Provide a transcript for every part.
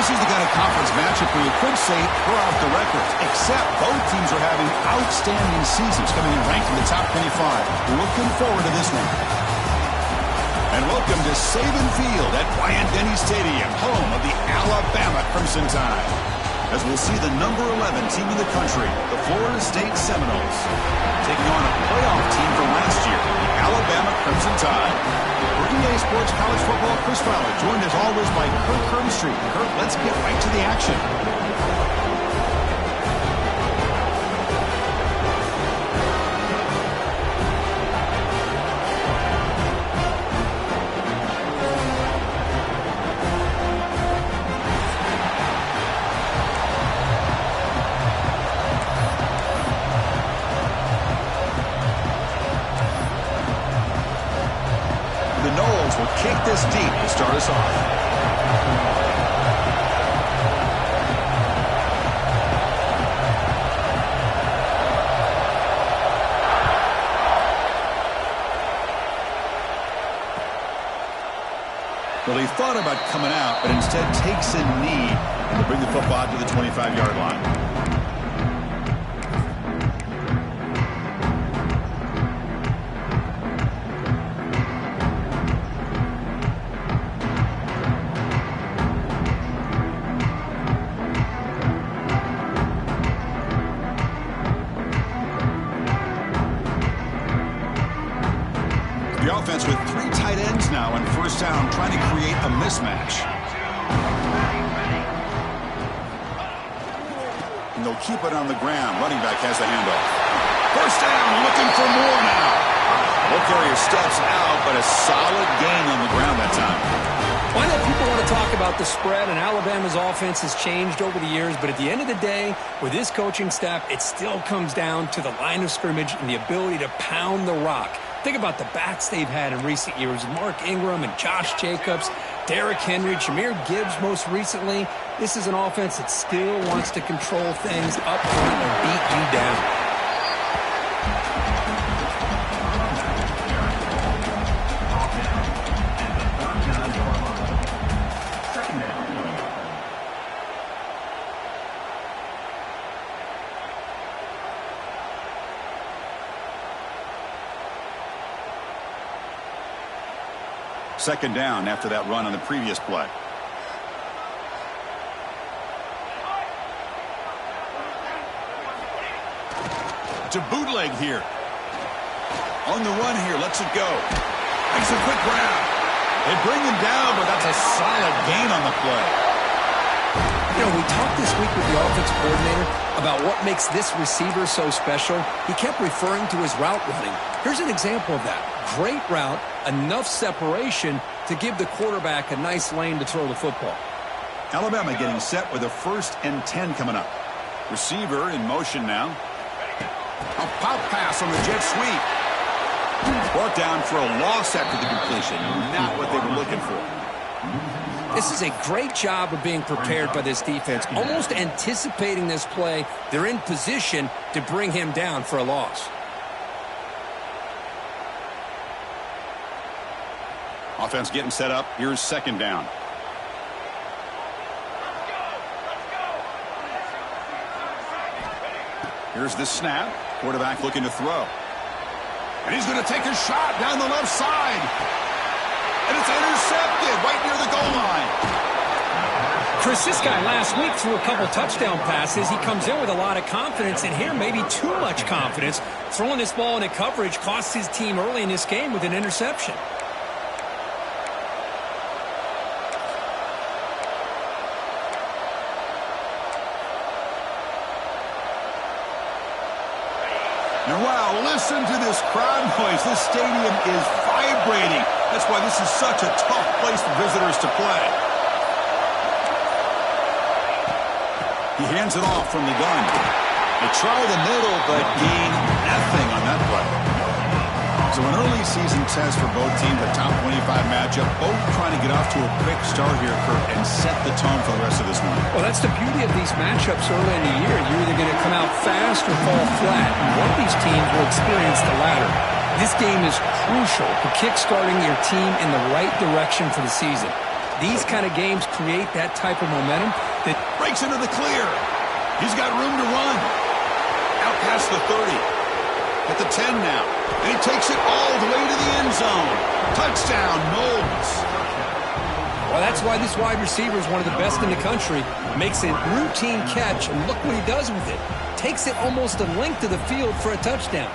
This is the kind of conference matchup where you could say we're off the records, except both teams are having outstanding seasons, coming in ranked in the top 25. Looking forward to this one. And welcome to Saban Field at Bryant-Denny Stadium, home of the Alabama Crimson Tide. As we'll see the number 11 team in the country, the Florida State Seminoles, taking on a playoff team from last year, the Alabama Crimson Tide. For EA Sports College Football, Chris Fowler, joined as always by Kirk Herbstreit. Kirk, let's get right to the action. Kick this deep to start us off. Well, he thought about coming out, but instead takes a knee to bring the football to the 25-yard line. The offense with three tight ends now on first down, trying to create a mismatch. And they'll keep it on the ground. Running back has the handoff. First down, looking for more now. Ball carrier steps out, but a solid gain on the ground that time. Well, I know people want to talk about the spread, and Alabama's offense has changed over the years, but at the end of the day, with this coaching staff, it still comes down to the line of scrimmage and the ability to pound the rock. Think about the backs they've had in recent years. Mark Ingram and Josh Jacobs, Derrick Henry, Jahmyr Gibbs most recently. This is an offense that still wants to control things up front and beat you down. Second down after that run on the previous play. To bootleg here. On the run here, lets it go. Makes a quick grab. They bring him down, but that's a solid gain on the play. You know, we talked this week with the offensive coordinator about what makes this receiver so special. He kept referring to his route running. Here's an example of that. Great route, enough separation to give the quarterback a nice lane to throw the football. Alabama getting set with a 1st and 10 coming up. Receiver in motion now. A pop pass on the jet sweep. Brought down for a loss after the completion. Not what they were looking for. This is a great job of being prepared by this defense. Almost anticipating this play, they're in position to bring him down for a loss. Offense getting set up. Here's second down. Here's the snap. Quarterback looking to throw. And he's going to take a shot down the left side. And it's intercepted right near the goal line. Chris, this guy last week threw a couple touchdown passes. He comes in with a lot of confidence, and here maybe too much confidence. Throwing this ball into coverage cost his team early in this game with an interception. And wow, listen to this crowd noise. This stadium is vibrating. That's why this is such a tough place for visitors to play. He hands it off from the gun. They try the middle, but gain nothing on that play. So an early season test for both teams, a top 25 matchup, both trying to get off to a quick start here, Kurt, and set the tone for the rest of this one. Well, that's the beauty of these matchups early in the year. You're either going to come out fast or fall flat, and one of these teams will experience the latter. This game is crucial for kickstarting your team in the right direction for the season. These kind of games create that type of momentum that breaks into the clear. He's got room to run. Out past the 30. At the 10 now. And he takes it all the way to the end zone. Touchdown, Knowles. Well, that's why this wide receiver is one of the best in the country. Makes a routine catch, and look what he does with it. Takes it almost a length to the field for a touchdown.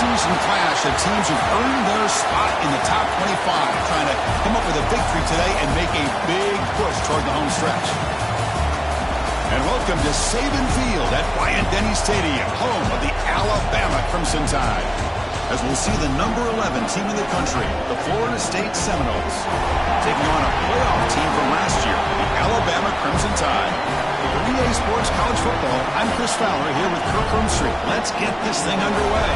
in-season clash of teams who've earned their spot in the top 25, trying to come up with a victory today and make a big push toward the home stretch. And welcome to Saban Field at Bryant-Denny Stadium, home of the Alabama Crimson Tide, as we'll see the number 11 team in the country, the Florida State Seminoles, taking on a playoff team from last year, the Alabama Crimson Tide. For EA Sports College Football, I'm Chris Fowler here with Kirk Roomstreet. Let's get this thing underway.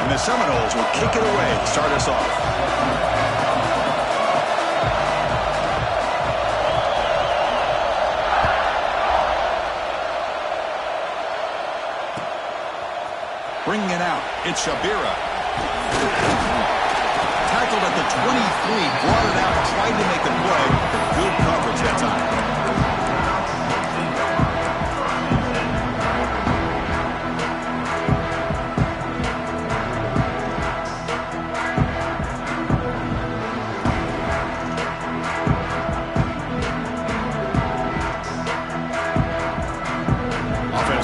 The Seminoles will kick it away to start us off. Bringing it out, it's Shabira. Tackled at the 23, brought it out, tried to make the play. Good coverage that time.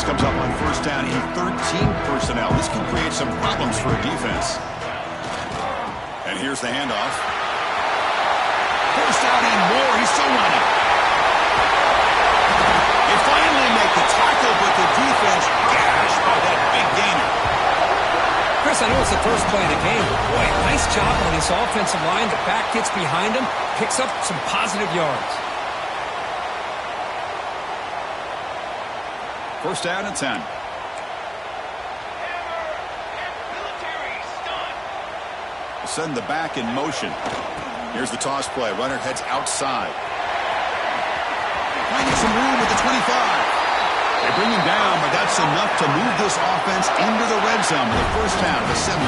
Comes up on first down in 13 personnel. This can create some problems for a defense. And here's the handoff. First down and more. He's still running. They finally make the tackle, but the defense gashed by that big gainer. Chris, I know it's the first play of the game, but boy, nice job on this offensive line. The back gets behind him, picks up some positive yards. First down and 10. Send the back in motion. Here's the toss play. Runner heads outside. Finding some room at the 25. They bring him down, but that's enough to move this offense into the red zone with a first down to 17.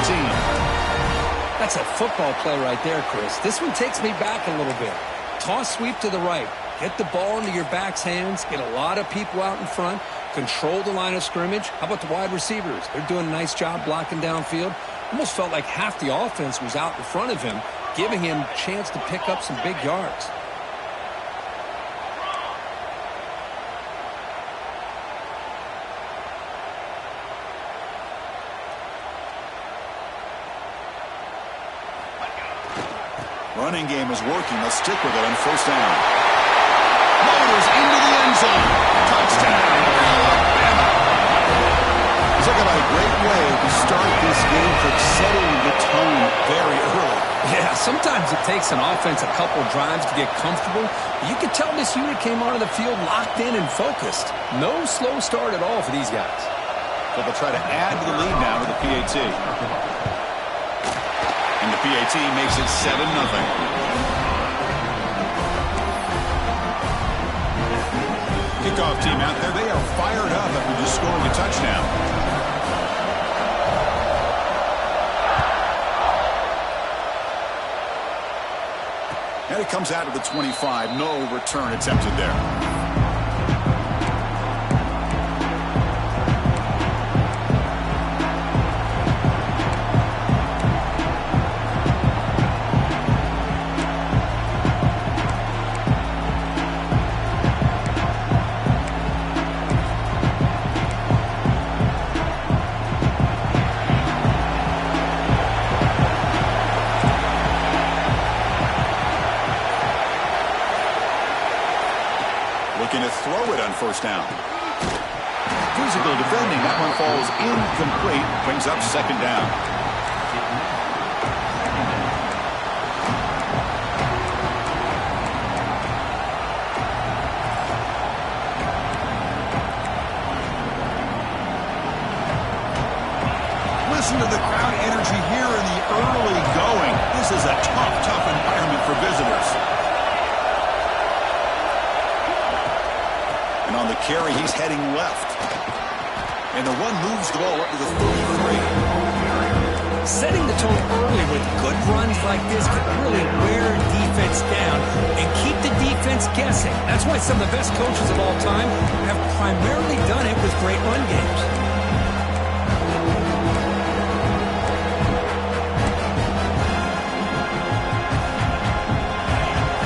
That's a football play right there, Chris. This one takes me back a little bit. Toss sweep to the right. Get the ball into your back's hands. Get a lot of people out in front. Control the line of scrimmage. How about the wide receivers? They're doing a nice job blocking downfield. Almost felt like half the offense was out in front of him, giving him a chance to pick up some big yards. Running game is working. Let's stick with it on first down. Motors into the end zone. Touchdown, Alabama. Talk about a great way to start this game for setting the tone very early. Yeah, sometimes it takes an offense a couple drives to get comfortable. You could tell this unit came onto the field locked in and focused. No slow start at all for these guys. So they'll try to add to the lead now with the PAT. And the PAT makes it 7-0. Kickoff team out there, they are fired up after just scoring a touchdown. And it comes out of the 25. No return attempted there. Looking to throw it on first down. Physical defending. That one falls incomplete. Brings up second down. Listen to the crowd energy here in the early going. This is a tough environment for visitors. And on the carry, he's heading left. And the one moves the ball up to the 33. Setting the tone early with good runs like this can really wear defense down and keep the defense guessing. That's why some of the best coaches of all time have primarily done it with great run games.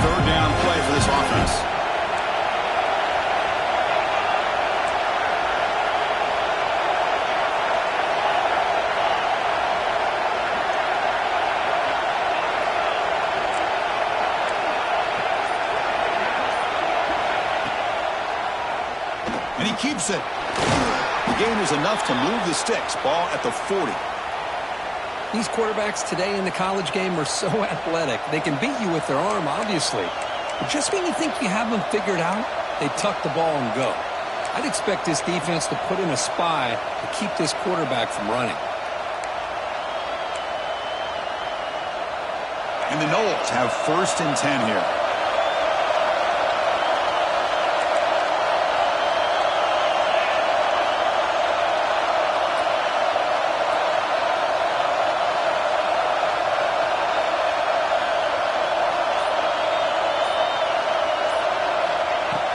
Third down play for this offense. And he keeps it. The gain is enough to move the sticks. Ball at the 40. These quarterbacks today in the college game are so athletic. They can beat you with their arm, obviously. But just when you think you have them figured out, they tuck the ball and go. I'd expect this defense to put in a spy to keep this quarterback from running. And the Noles have 1st and 10 here.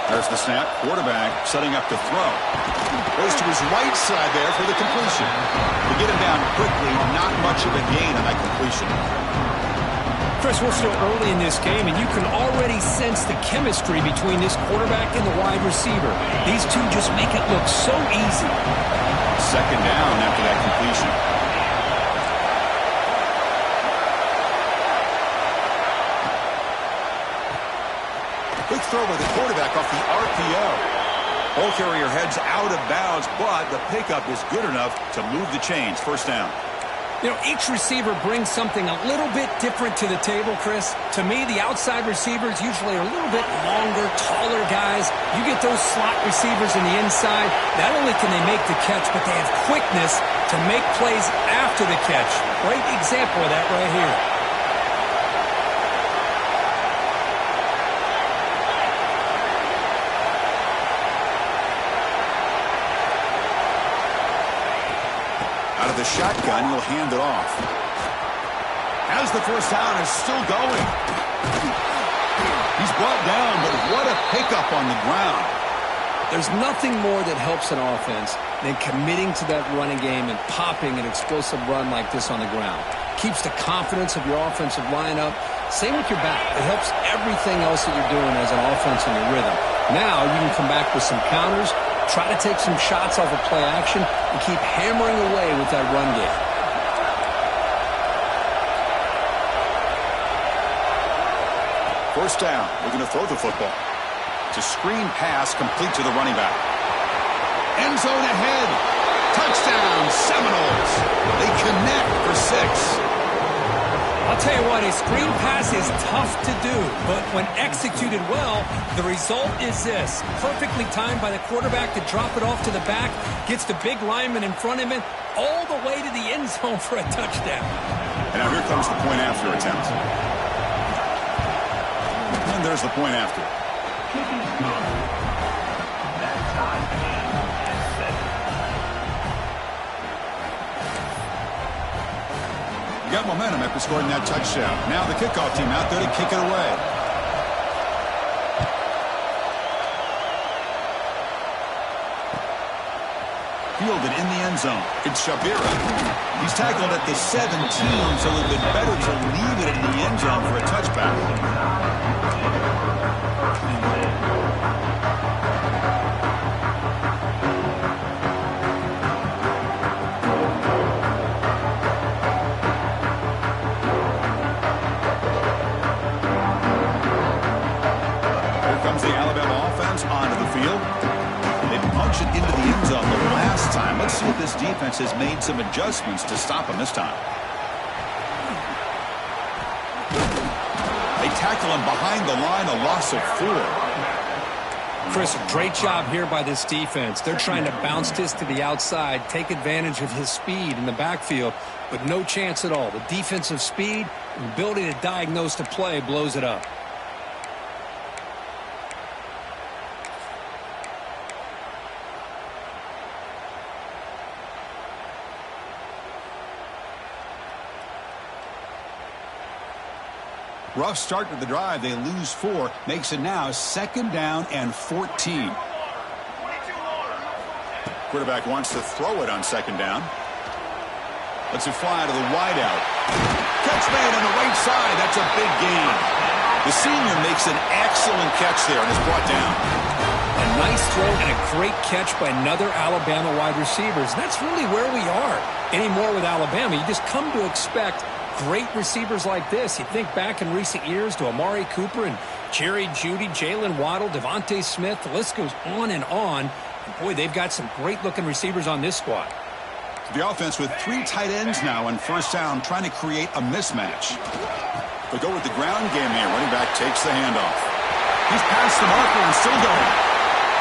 There's the snap. Quarterback setting up to throw. Goes to his right side there for the completion. To get him down quickly, not much of a gain on that completion. Chris, we're still early in this game, and you can already sense the chemistry between this quarterback and the wide receiver. These two just make it look so easy. 2nd down after that completion. Quick throw by the quarterback off the RPO. Ball carrier heads out of bounds, but the pickup is good enough to move the chains. 1st down. You know, each receiver brings something a little bit different to the table, Chris. To me, the outside receivers usually are a little bit longer, taller guys. You get those slot receivers in the inside. Not only can they make the catch, but they have quickness to make plays after the catch. Great example of that right here. Out of the shotgun, he'll hand it off. As the 1st down is still going. He's brought down, but what a pickup on the ground. There's nothing more that helps an offense than committing to that running game and popping an explosive run like this on the ground. Keeps the confidence of your offensive lineup. Same with your back. It helps everything else that you're doing as an offense in your rhythm. Now you can come back with some counters, try to take some shots off of play action, and keep hammering away with that run game. First down. We're going to throw the football. It's a screen pass complete to the running back. End zone ahead. Touchdown, Seminoles. They connect for 6. I'll tell you what, a screen pass is tough to do, but when executed well, the result is this. Perfectly timed by the quarterback to drop it off to the back, gets the big lineman in front of him, all the way to the end zone for a touchdown. And now here comes the point after attempt. And there's the point after. You got momentum after scoring that touchdown. Now the kickoff team out there to kick it away. Fielded in the end zone. It's Shabira. He's tackled at the 17, so it would have been better to leave it in the end zone for a touchback. The Alabama offense onto the field. They punched it into the end zone the last time. Let's see if this defense has made some adjustments to stop them this time. They tackle him behind the line, a loss of 4. Chris, great job here by this defense. They're trying to bounce this to the outside, take advantage of his speed in the backfield, but no chance at all. The defensive speed and ability to diagnose the play blows it up. Rough start to the drive. They lose 4. Makes it now 2nd down and 14. Quarterback wants to throw it on 2nd down. Lets it fly to the wideout. Catch made on the right side. That's a big gain. The senior makes an excellent catch there and is brought down. A nice throw and a great catch by another Alabama wide receivers. That's really where we are anymore with Alabama. You just come to expect great receivers like this. You think back in recent years to Amari Cooper and Jerry Jeudy, Jalen Waddle, Devontae Smith. The list goes on and on. And boy, they've got some great-looking receivers on this squad. The offense with 3 tight ends now on 1st down, trying to create a mismatch. They go with the ground game here. Running back takes the handoff. He's past the marker and still going.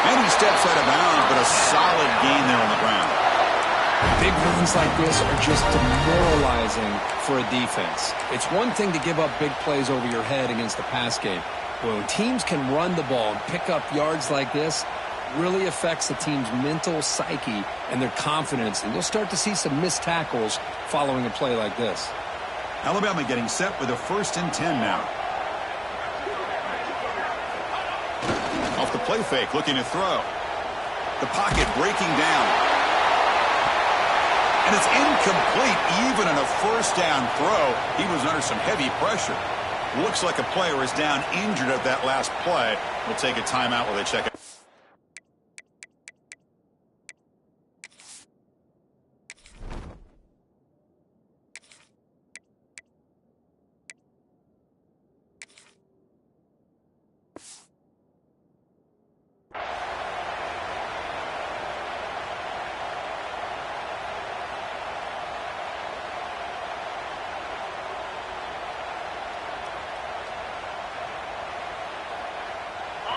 And he steps out of bounds, but a solid gain there on the ground. Big runs like this are just demoralizing for a defense. It's one thing to give up big plays over your head against the pass game. But when teams can run the ball and pick up yards like this, it really affects the team's mental psyche and their confidence. And you'll start to see some missed tackles following a play like this. Alabama getting set with a 1st and 10 now. Off the play fake, looking to throw. The pocket breaking down. And it's incomplete even on a 1st down throw. He was under some heavy pressure. Looks like a player is down injured at that last play. We'll take a timeout while they check it.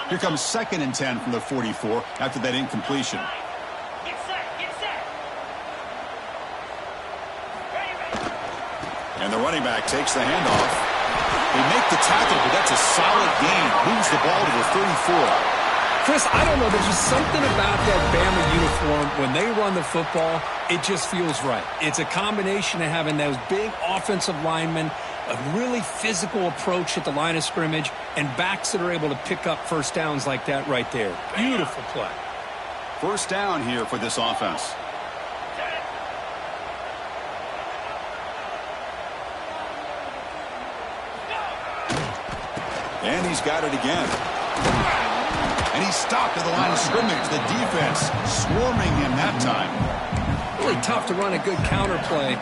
Here comes 2nd and 10 from the 44 after that incompletion. Get set, get set. And the running back takes the handoff. They make the tackle, but that's a solid gain. Moves the ball to the 34. Chris, I don't know. There's just something about that Bama uniform. When they run the football, it just feels right. It's a combination of having those big offensive linemen, a really physical approach at the line of scrimmage, and backs that are able to pick up 1st downs like that right there. Beautiful play. 1st down here for this offense. And he's got it again. And he's stopped at the line of scrimmage. The defense swarming him that time. Really tough to run a good counter play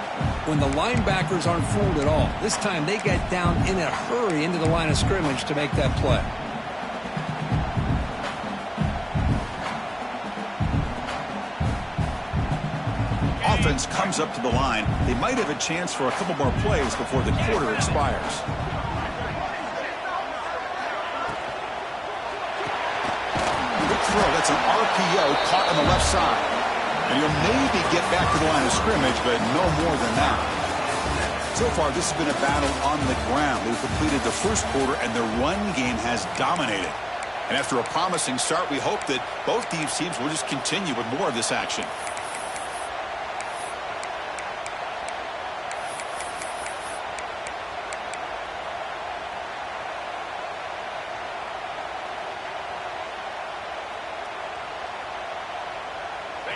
when the linebackers aren't fooled at all. This time they get down in a hurry into the line of scrimmage to make that play. Offense comes up to the line. They might have a chance for a couple more plays before the quarter expires. Good throw. That's an RPO caught on the left side. And he'll maybe get back to the line of scrimmage, but no more than that. So far, this has been a battle on the ground. They've completed the 1st quarter, and their run game has dominated. And after a promising start, we hope that both these teams will just continue with more of this action.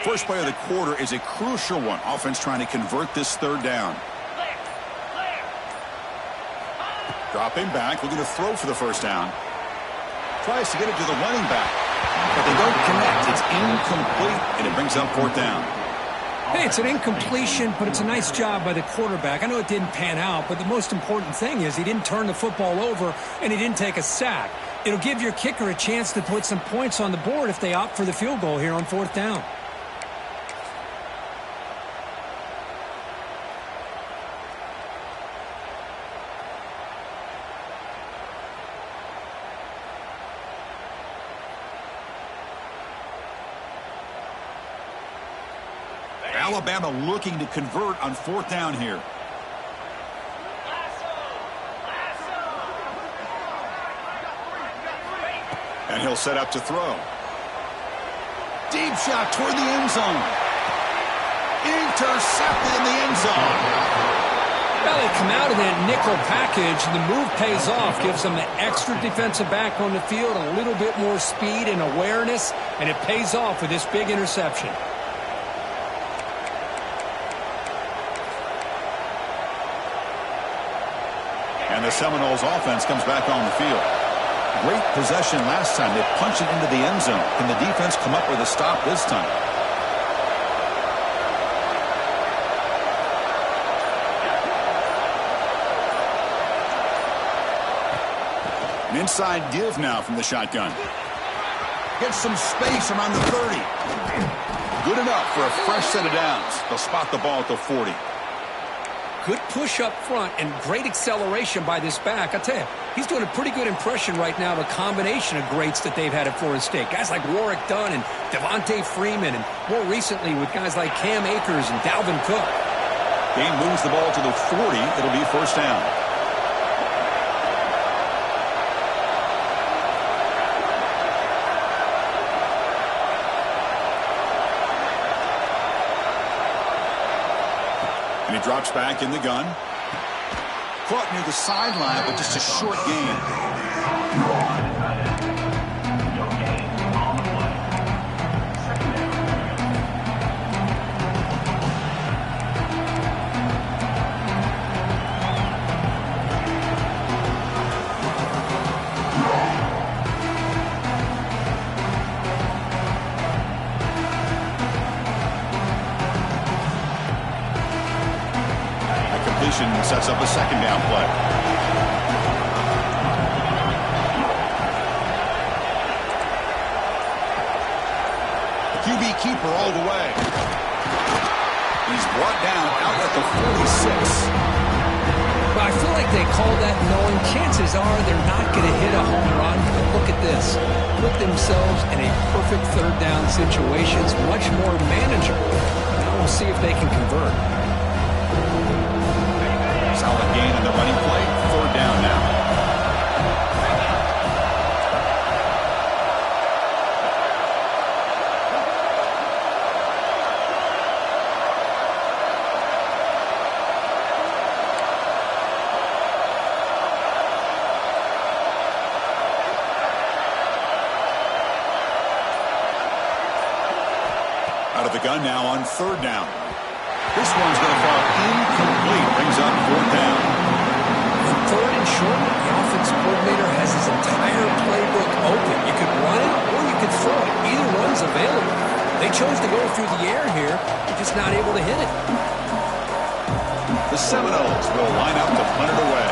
First play of the quarter is a crucial one. Offense trying to convert this 3rd down. Dropping back, looking to throw for the 1st down. Tries to get it to the running back, but they don't connect. It's incomplete, and it brings up 4th down. Hey, it's an incompletion, but it's a nice job by the quarterback. I know it didn't pan out, but the most important thing is he didn't turn the football over, and he didn't take a sack. It'll give your kicker a chance to put some points on the board if they opt for the field goal here on 4th down. Alabama looking to convert on 4th down here. And he'll set up to throw. Deep shot toward the end zone. Intercepted in the end zone. Well, they come out in that nickel package, and the move pays off. Gives them an extra defensive back on the field, a little bit more speed and awareness, and it pays off with this big interception. And the Seminoles offense comes back on the field. Great possession last time. They punch it into the end zone. Can the defense come up with a stop this time? An inside give now from the shotgun. Gets some space around the 30. Good enough for a fresh set of downs. They'll spot the ball at the 40. Good push up front and great acceleration by this back. I tell you, he's doing a pretty good impression right now of a combination of greats that they've had at Florida State. Guys like Warwick Dunn and Devontae Freeman, and more recently with guys like Cam Akers and Dalvin Cook. Game moves the ball to the 40. It'll be first down. And he drops back in the gun. Caught near the sideline, but just a short gain. Sets up a second down play. The QB keeper all the way. He's brought down out at the 46. Well, I feel like they call that knowing chances are they're not going to hit a home run. But look at this. Put themselves in a perfect third down situation. It's much more manageable. Now we'll see if they can convert. Solid gain on the running play. Third down now. Out of the gun now on third down. This one's going to fall incomplete. Brings up fourth down. On third and short, the offensive coordinator has his entire playbook open. You could run it or you could throw it. Either one's available. They chose to go through the air here. They're just not able to hit it. The Seminoles will line up to punt it away.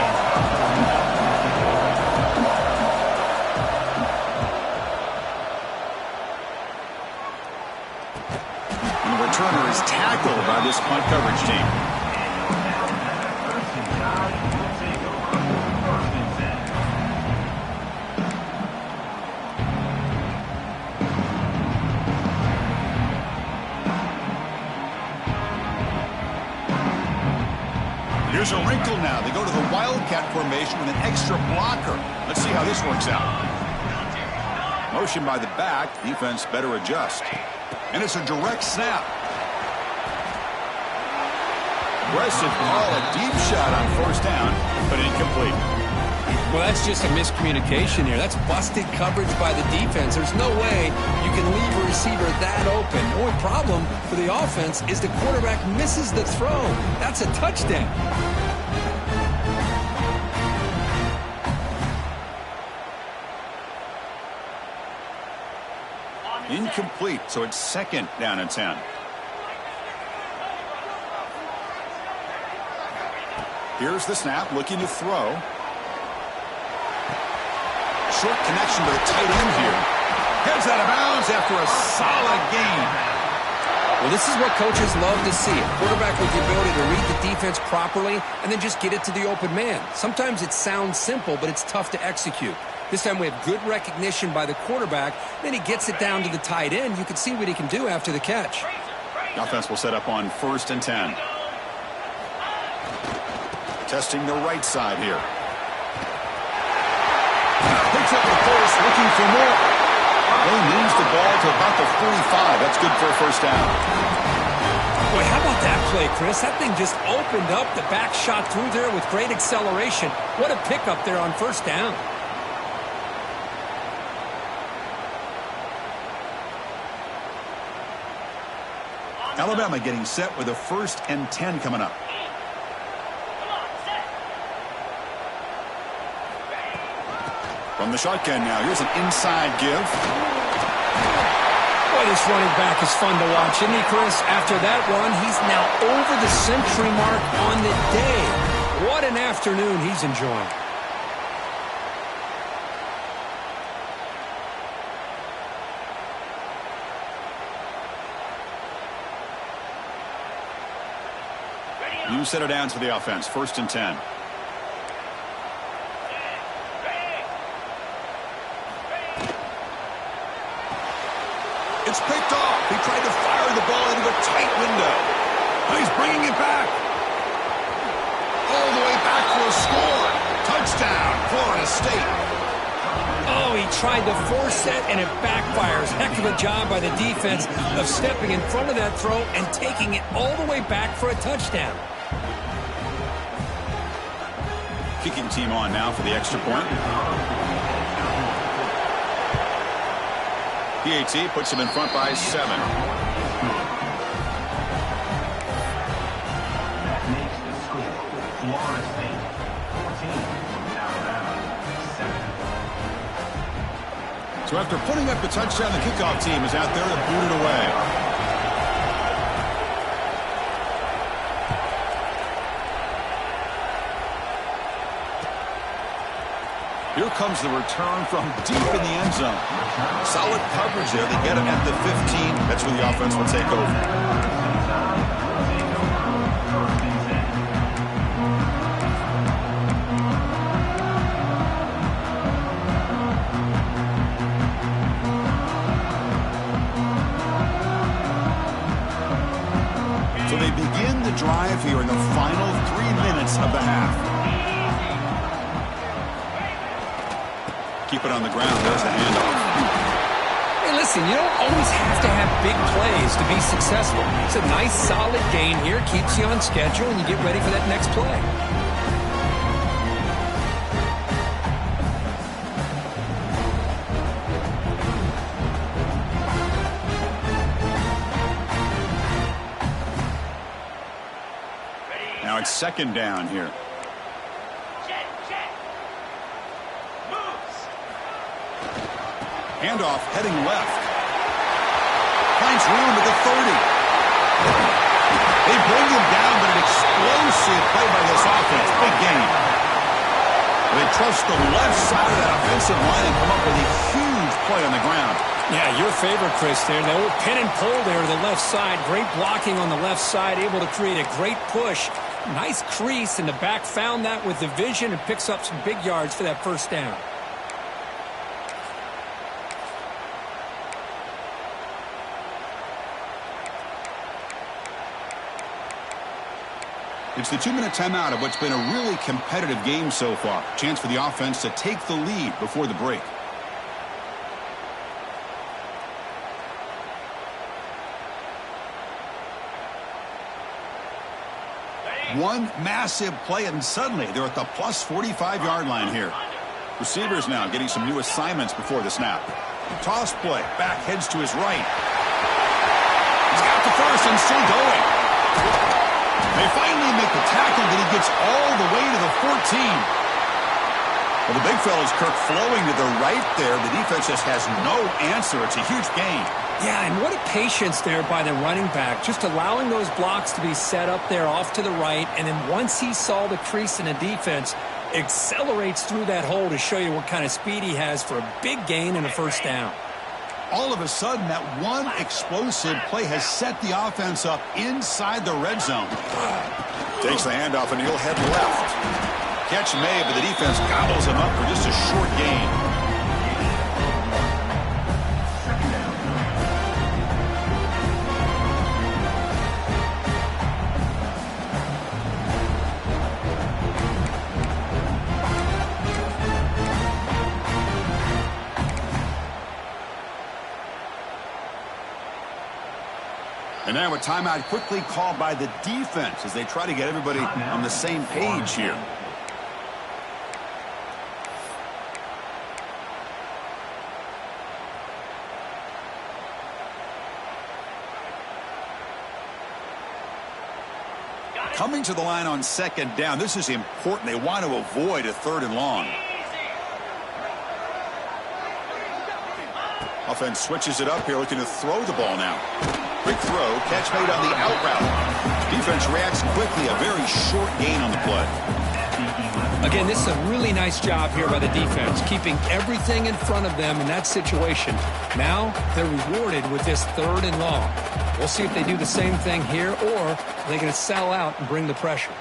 Returner is tackled by this punt coverage team. Here's a wrinkle now. They go to the Wildcat formation with an extra blocker. Let's see how this works out. Motion by the back. Defense better adjust. And it's a direct snap. Aggressive call, a deep shot on first down, but incomplete. Well, that's just a miscommunication here. That's busted coverage by the defense. There's no way you can leave a receiver that open. The only problem for the offense is the quarterback misses the throw. That's a touchdown. Incomplete, so it's second down and 10. Here's the snap, looking to throw. Short connection to the tight end here. Heads out of bounds after a solid gain. Well, this is what coaches love to see. A quarterback with the ability to read the defense properly and then just get it to the open man. Sometimes it sounds simple, but it's tough to execute. This time we have good recognition by the quarterback. Then he gets it down to the tight end. You can see what he can do after the catch. The offense will set up on 1st and 10. Testing the right side here. Picks up the first, looking for more. They moves the ball to about the 45. That's good for a first down. Boy, how about that play, Chris? That thing just opened up. The back shot through there with great acceleration. What a pickup there on first down. Alabama getting set with a 1st and 10 coming up. From the shotgun now, here's an inside give. Boy, this running back is fun to watch, isn't he, Chris? After that run, he's now over the century mark on the day. What an afternoon he's enjoying. New set of downs for the offense. 1st and 10. It's picked off. He tried to fire the ball into a tight window. He's bringing it back. All the way back for a score. Touchdown, Florida State. Oh, he tried to force it, and it backfires. Heck of a job by the defense of stepping in front of that throw and taking it all the way back for a touchdown. Kicking team on now for the extra point. PAT puts him in front by 7. That makes the score. Florida State 14, Alabama 7. So after putting up the touchdown, the kickoff team is out there to boot it away. Here comes the return from deep in the end zone. Solid coverage there. They get him at the 15. That's where the offense will take over. So they begin the drive here in the final 3 minutes of the half. Keep it on the ground. There's the handoff. Hey, listen, you don't always have to have big plays to be successful. It's a nice, solid gain here. Keeps you on schedule, and you get ready for that next play. Now it's 2nd down here. Handoff heading left. Finds room at the 30. They bring him down, but an explosive play by this offense. Big game. They trust the left side of that offensive line and come up with a huge play on the ground. Yeah, your favorite, Chris, there. The old pin and pull there to the left side. Great blocking on the left side, able to create a great push. Nice crease, and the back found that with the vision and picks up some big yards for that 1st down. It's the 2-minute timeout of what's been a really competitive game so far. Chance for the offense to take the lead before the break. One massive play, and suddenly they're at the plus 45-yard line here. Receivers now getting some new assignments before the snap. Toss play. Back heads to his right. He's got the first and still going. They finally make the tackle, but he gets all the way to the 14. Well, the big fella's Kirk flowing to the right there. The defense just has no answer. It's a huge gain. Yeah, and what a patience there by the running back, just allowing those blocks to be set up there off to the right, and then once he saw the crease in the defense, accelerates through that hole to show you what kind of speed he has for a big gain and a 1st down. All of a sudden, that one explosive play has set the offense up inside the red zone. Takes the handoff, and he'll head left. Catch made, but the defense gobbles him up for just a short gain. And Now a timeout quickly called by the defense as they try to get everybody on the same page here. Coming to the line on second down. This is important. They want to avoid a 3rd and long. Offense switches it up here, looking to throw the ball now. Quick throw, catch made on the out route. Defense reacts quickly, a very short gain on the play. Again, this is a really nice job here by the defense, keeping everything in front of them in that situation. Now they're rewarded with this 3rd and long. We'll see if they do the same thing here, or they're going to sell out and bring the pressure.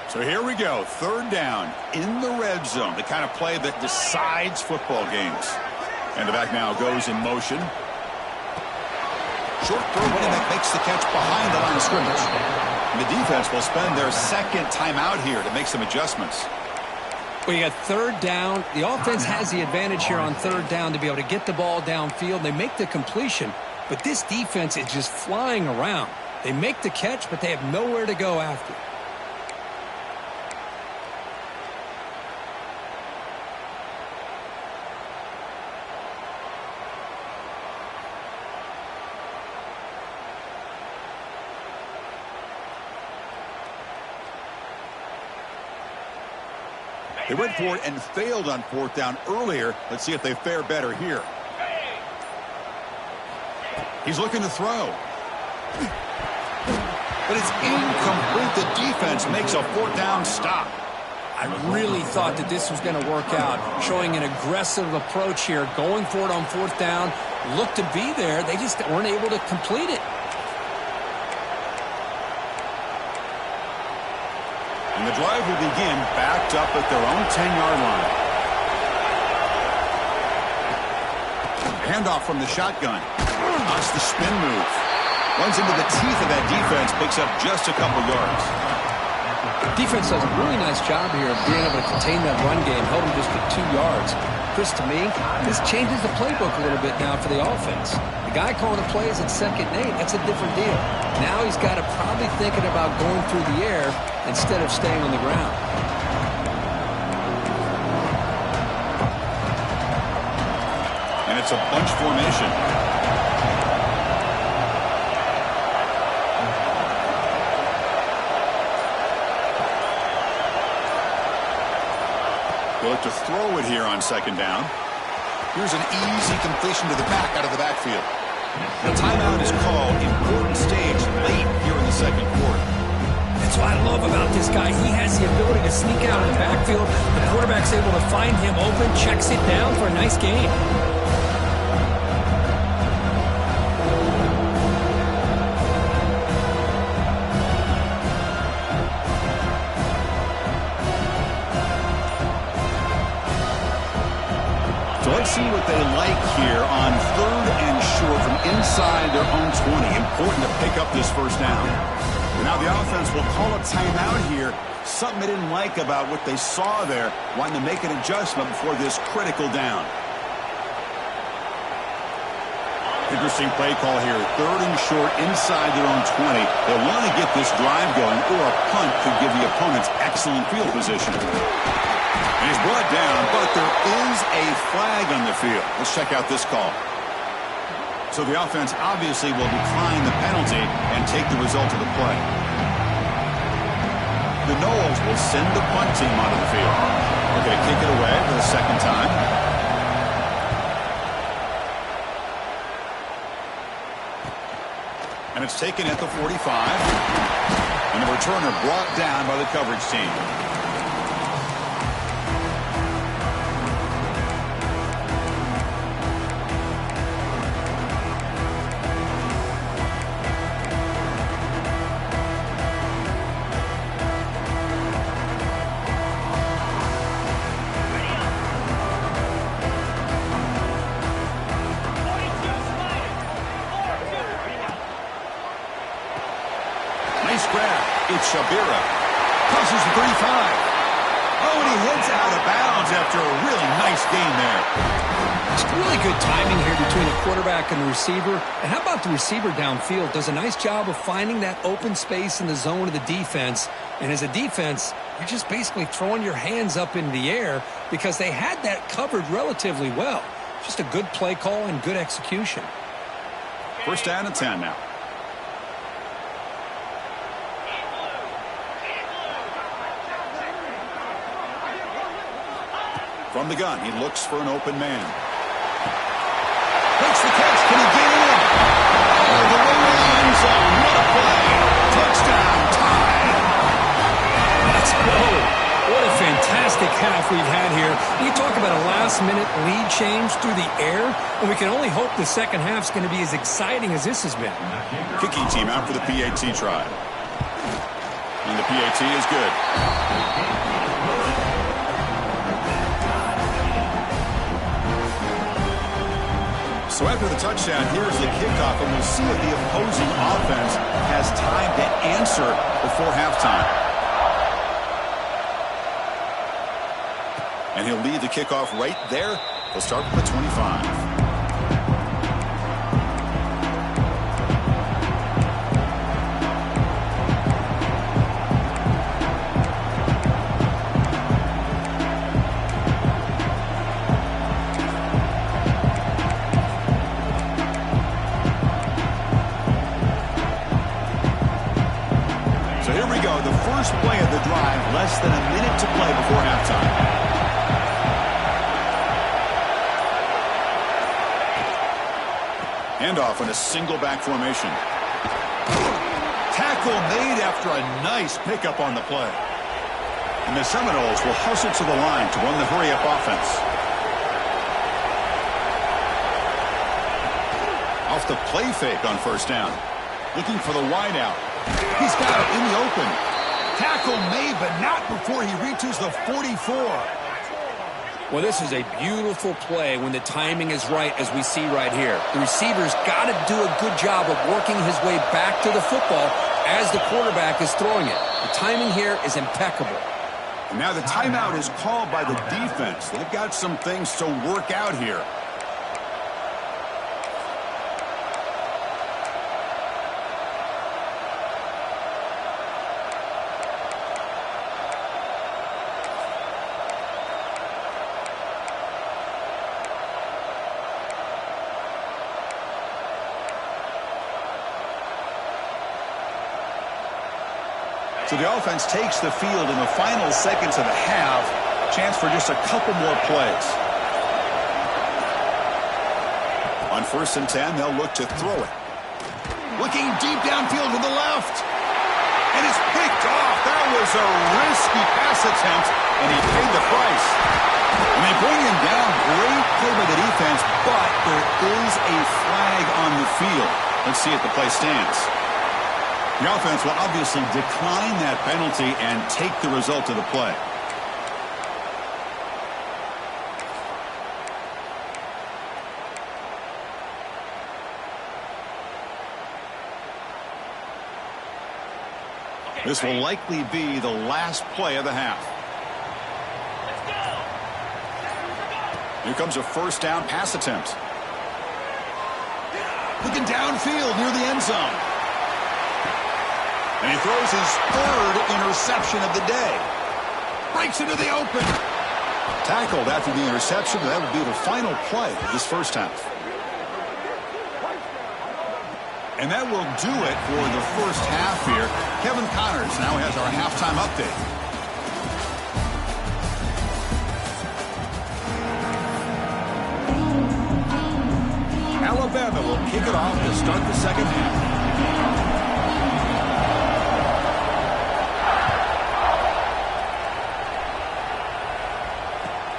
So here we go, 3rd down in the red zone, the kind of play that decides football games. And the back now goes in motion. Short throw, and that makes the catch behind the line of scrimmage. And the defense will spend their 2nd timeout here to make some adjustments. Well, you got 3rd down. The offense has the advantage here on 3rd down to be able to get the ball downfield. They make the completion, but this defense is just flying around. They make the catch, but they have nowhere to go after. They went for it and failed on 4th down earlier. Let's see if they fare better here. He's looking to throw. But it's incomplete. The defense makes a 4th down stop. I really thought that this was going to work out, showing an aggressive approach here, going for it on 4th down. Looked to be there. They just weren't able to complete it. And the drive will begin backed up at their own 10-yard line. Handoff from the shotgun. That's the spin move. Runs into the teeth of that defense, picks up just a couple yards. Defense does a really nice job here of being able to contain that run game, held him just at 2 yards. Chris, to me, this changes the playbook a little bit now for the offense. The guy calling the plays at 2nd and 8, that's a different deal. Now he's got to probably thinking about going through the air instead of staying on the ground. And it's a bunch formation. They'll look to throw it here on 2nd down. Here's an easy completion to the back out of the backfield. The timeout is called. Important stage late here in the 2nd quarter. That's what I love about this guy. He has the ability to sneak out of the backfield. The quarterback's able to find him open, checks it down for a nice gain. So let's see what they like here on 3rd and short from inside their own 20. Important to pick up this 1st down. Now the offense will call a timeout here. Something they didn't like about what they saw there. Wanting to make an adjustment before this critical down. Interesting play call here. 3rd and short inside their own 20. They want to get this drive going, or a punt could give the opponents excellent field position. And he's brought down, but there is a flag on the field. Let's check out this call. So the offense obviously will decline the penalty and take the result of the play. The Noles will send the punt team onto the field. They're going to kick it away for the 2nd time. And it's taken at the 45. And the returner brought down by the coverage team. It's Shabira. Crosses the 35. Oh, and he heads out of bounds after a really nice gain there. Just really good timing here between the quarterback and the receiver. And how about the receiver downfield? Does a nice job of finding that open space in the zone of the defense. And as a defense, you're just basically throwing your hands up in the air because they had that covered relatively well. Just a good play call and good execution. First down and 10 now. From the gun, he looks for an open man. Makes the catch. Can he get in? All the way to the end zone. What a play. Touchdown. Tie. Let's go. What a fantastic half we've had here. You talk about a last-minute lead change through the air, and we can only hope the second half's going to be as exciting as this has been. Kicking team out for the PAT try. And the PAT is good. So after the touchdown, here's the kickoff, and we'll see if the opposing offense has time to answer before halftime. And he'll lead the kickoff right there. He'll start with the 25. First play of the drive, less than a minute to play before halftime. Handoff in a single back formation. Tackle made after a nice pickup on the play. And the Seminoles will hustle to the line to run the hurry-up offense. Off the play fake on first down. Looking for the wideout. He's got it in the open. Tackle made, but not before he reaches the 44. Well, this is a beautiful play when the timing is right, as we see right here. The receiver's got to do a good job of working his way back to the football as the quarterback is throwing it. The timing here is impeccable. And now the timeout is called by the defense. They've got some things to work out here. So the offense takes the field in the final seconds of the half. Chance for just a couple more plays. On first and 10, they'll look to throw it. Looking deep downfield to the left. And it's picked off. That was a risky pass attempt, and he paid the price. And they bring him down. Great play by the defense, but there is a flag on the field. Let's see if the play stands. The offense will obviously decline that penalty and take the result of the play. This will likely be the last play of the half. Here comes a first down pass attempt. Looking downfield near the end zone. And he throws his third interception of the day. Breaks into the open. Tackled after the interception. That will be the final play of this first half. And that will do it for the first half here. Kevin Connors now has our halftime update. Alabama will kick it off to start the second half.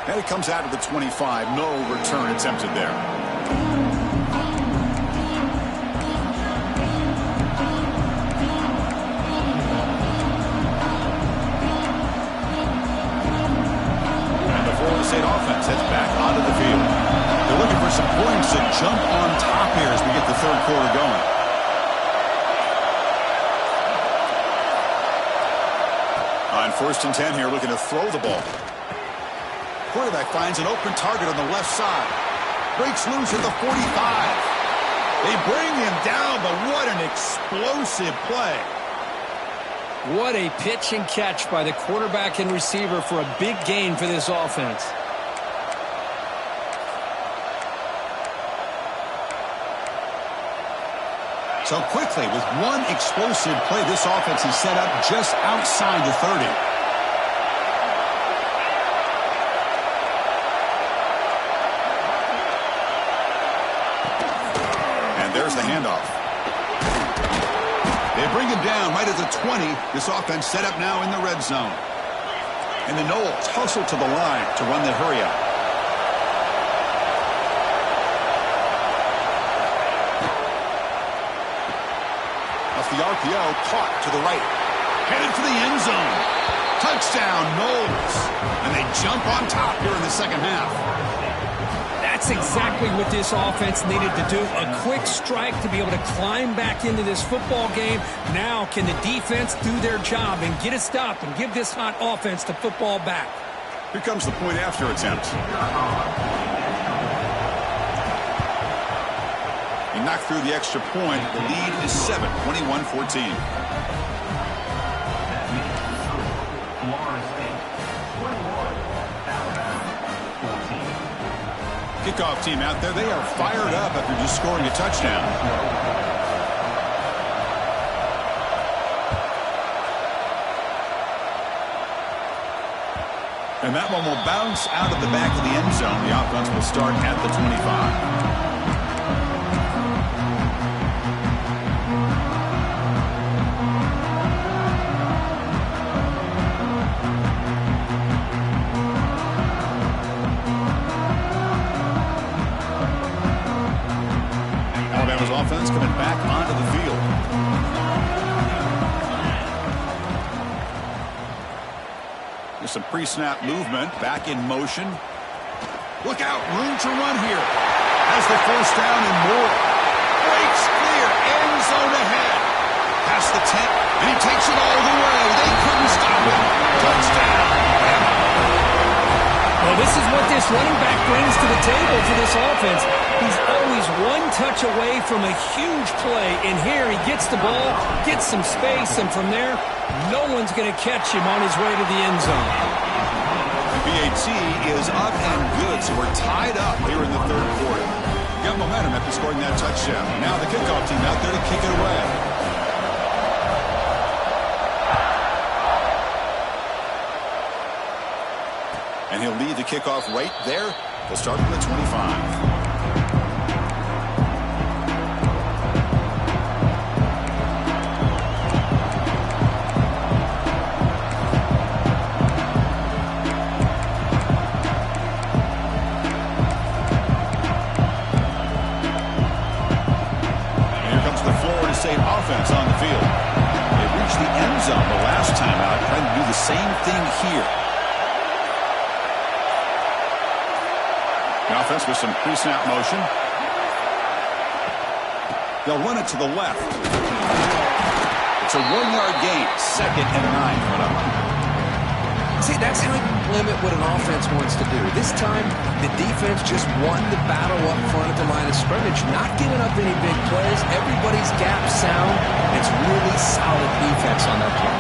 And it comes out of the 25. No return attempted there. And the Florida State offense heads back onto the field. They're looking for some points to jump on top here as we get the third quarter going. On 1st and 10 here, looking to throw the ball. Quarterback finds an open target on the left side. Breaks loose at the 45. They bring him down, but what an explosive play. What a pitch and catch by the quarterback and receiver for a big gain for this offense. So quickly, with one explosive play, this offense is set up just outside the 30. And there's the handoff. They bring him down right at the 20. This offense set up now in the red zone. And the Knowles hustle to the line to run the hurry up. Off the RPO, caught to the right. Headed for the end zone. Touchdown, Knowles. And they jump on top here in the second half. That's exactly what this offense needed to do. A quick strike to be able to climb back into this football game. Now can the defense do their job and get a stop and give this hot offense the football back? Here comes the point after attempt. He knocked through the extra point. The lead is 7, 21-14. Kickoff team out there. They are fired up after just scoring a touchdown. And that one will bounce out of the back of the end zone. The offense will start at the 25. Alabama's offense coming back onto the field. There's some pre-snap movement, back in motion. Look out, room to run here. Has the first down and more. Breaks clear, end zone ahead. Past the 10, and he takes it all the way. They couldn't stop him. Touchdown. Well, this is what this running back brings to the table for this offense. He's always one touch away from a huge play, and here he gets the ball, gets some space, and from there, no one's going to catch him on his way to the end zone. BAT is up and good, so we're tied up here in the third quarter. Got momentum after scoring that touchdown. Now the kickoff team out there to kick it away. And he'll lead the kickoff right there. They'll start from the 25. Offense on the field. They reached the end zone the last time out, trying to do the same thing here. The offense with some pre-snap motion. They'll run it to the left. It's a 1-yard gain, 2nd and 9. See, that's how you limit what an offense wants to do. This time, the defense just won the battle up front at the line of scrimmage, not giving up any big plays. Everybody's gap sound. It's really solid defense on that play.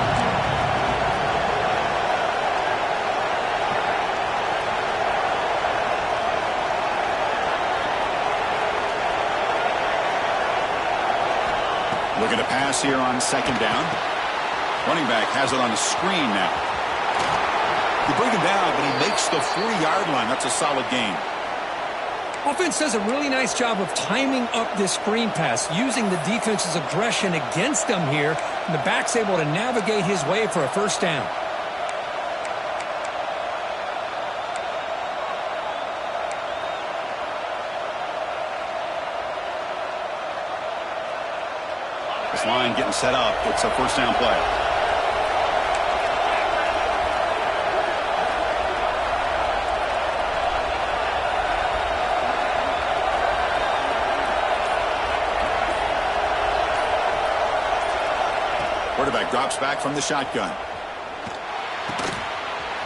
Looking to pass here on 2nd down. Running back has it on the screen now. They bring him down, but he makes the 40-yard line. That's a solid gain. Offense does a really nice job of timing up this screen pass, using the defense's aggression against them here, and the back's able to navigate his way for a first down. This line getting set up. It's a first down play. Quarterback drops back from the shotgun.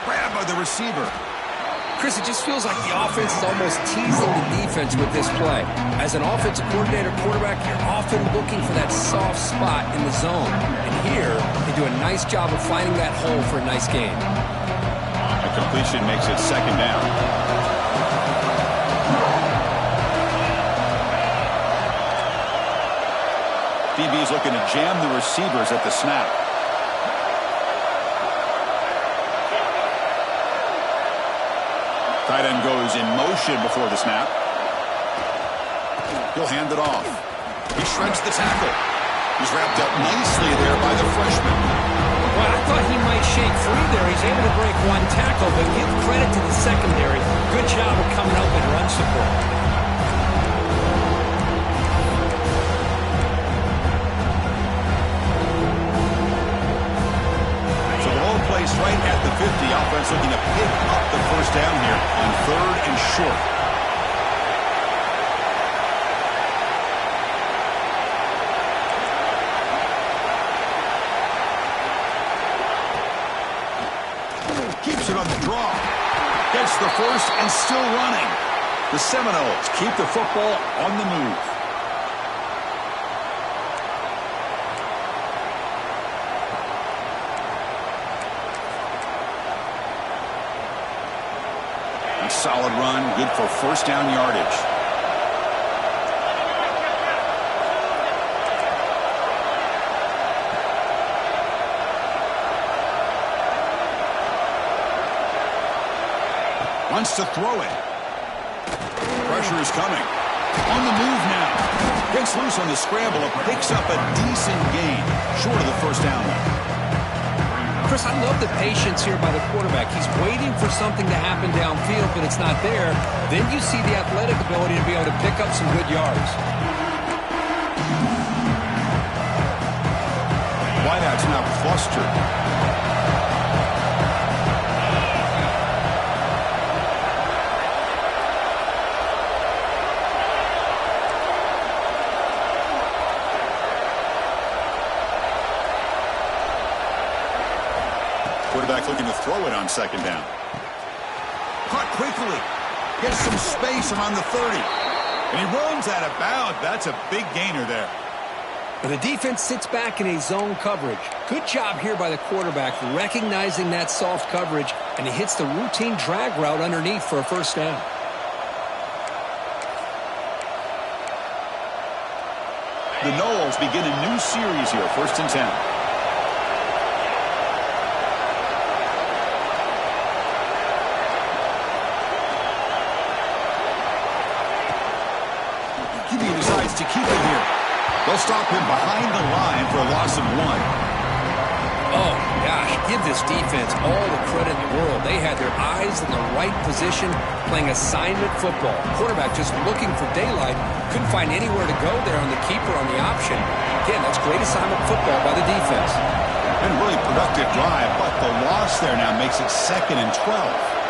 Grab by the receiver. Chris, it just feels like the offense is almost teasing the defense with this play. As an offensive coordinator, quarterback, you're often looking for that soft spot in the zone. And here, they do a nice job of finding that hole for a nice gain. A completion makes it second down. DB's looking to jam the receivers at the snap. Tight end goes in motion before the snap. He'll hand it off. He shreds the tackle. He's wrapped up nicely there by the freshman. Well, I thought he might shake free there. He's able to break one tackle, but give credit to the secondary. Good job of coming up and run support. Place right at the 50. Offense looking to pick up the first down here on 3rd and short. Keeps it on the draw. Gets the first and still running. The Seminoles keep the football on the move. Solid run, good for first down yardage. Wants to throw it. Pressure is coming. On the move now. Gets loose on the scramble and picks up a decent gain. Short of the first down though. Chris, I love the patience here by the quarterback. He's waiting for something to happen downfield, but it's not there. Then you see the athletic ability to be able to pick up some good yards. Wideout's now flustered. Quarterback looking to throw it on second down. Caught quickly. Gets some space around the 30. And he runs out of bounds. That's a big gainer there. But the defense sits back in a zone coverage. Good job here by the quarterback recognizing that soft coverage, and he hits the routine drag route underneath for a first down. The Noles begin a new series here, 1st and 10. To keep it here. They'll stop him behind the line for a loss of 1. Oh, gosh, give this defense all the credit in the world. They had their eyes in the right position, playing assignment football. Quarterback just looking for daylight. Couldn't find anywhere to go there on the keeper on the option. Again, that's great assignment football by the defense. And really productive drive, but the loss there now makes it 2nd and 12.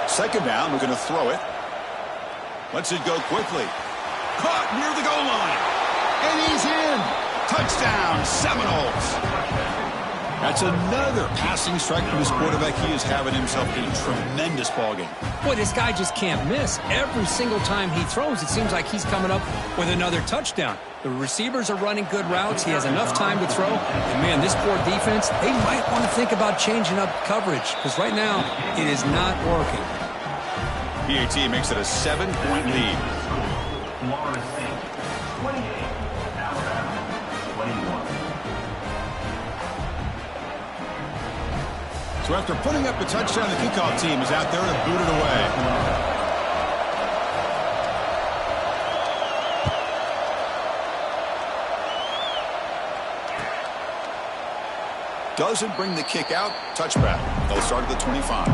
Second down, we're going to throw it. Lets it go quickly. Caught near the goal line. And he's in. Touchdown, Seminoles. That's another passing strike from his quarterback. He is having himself a tremendous ballgame. Boy, this guy just can't miss. Every single time he throws, it seems like he's coming up with another touchdown. The receivers are running good routes. He has enough time to throw. And, man, this poor defense, they might want to think about changing up coverage because right now it is not working. PAT makes it a 7-point lead. Florida State, 28. Alabama, 21. So after putting up a touchdown, the kickoff team is out there to boot it away. Doesn't bring the kick out. Touchback. They'll start at the 25.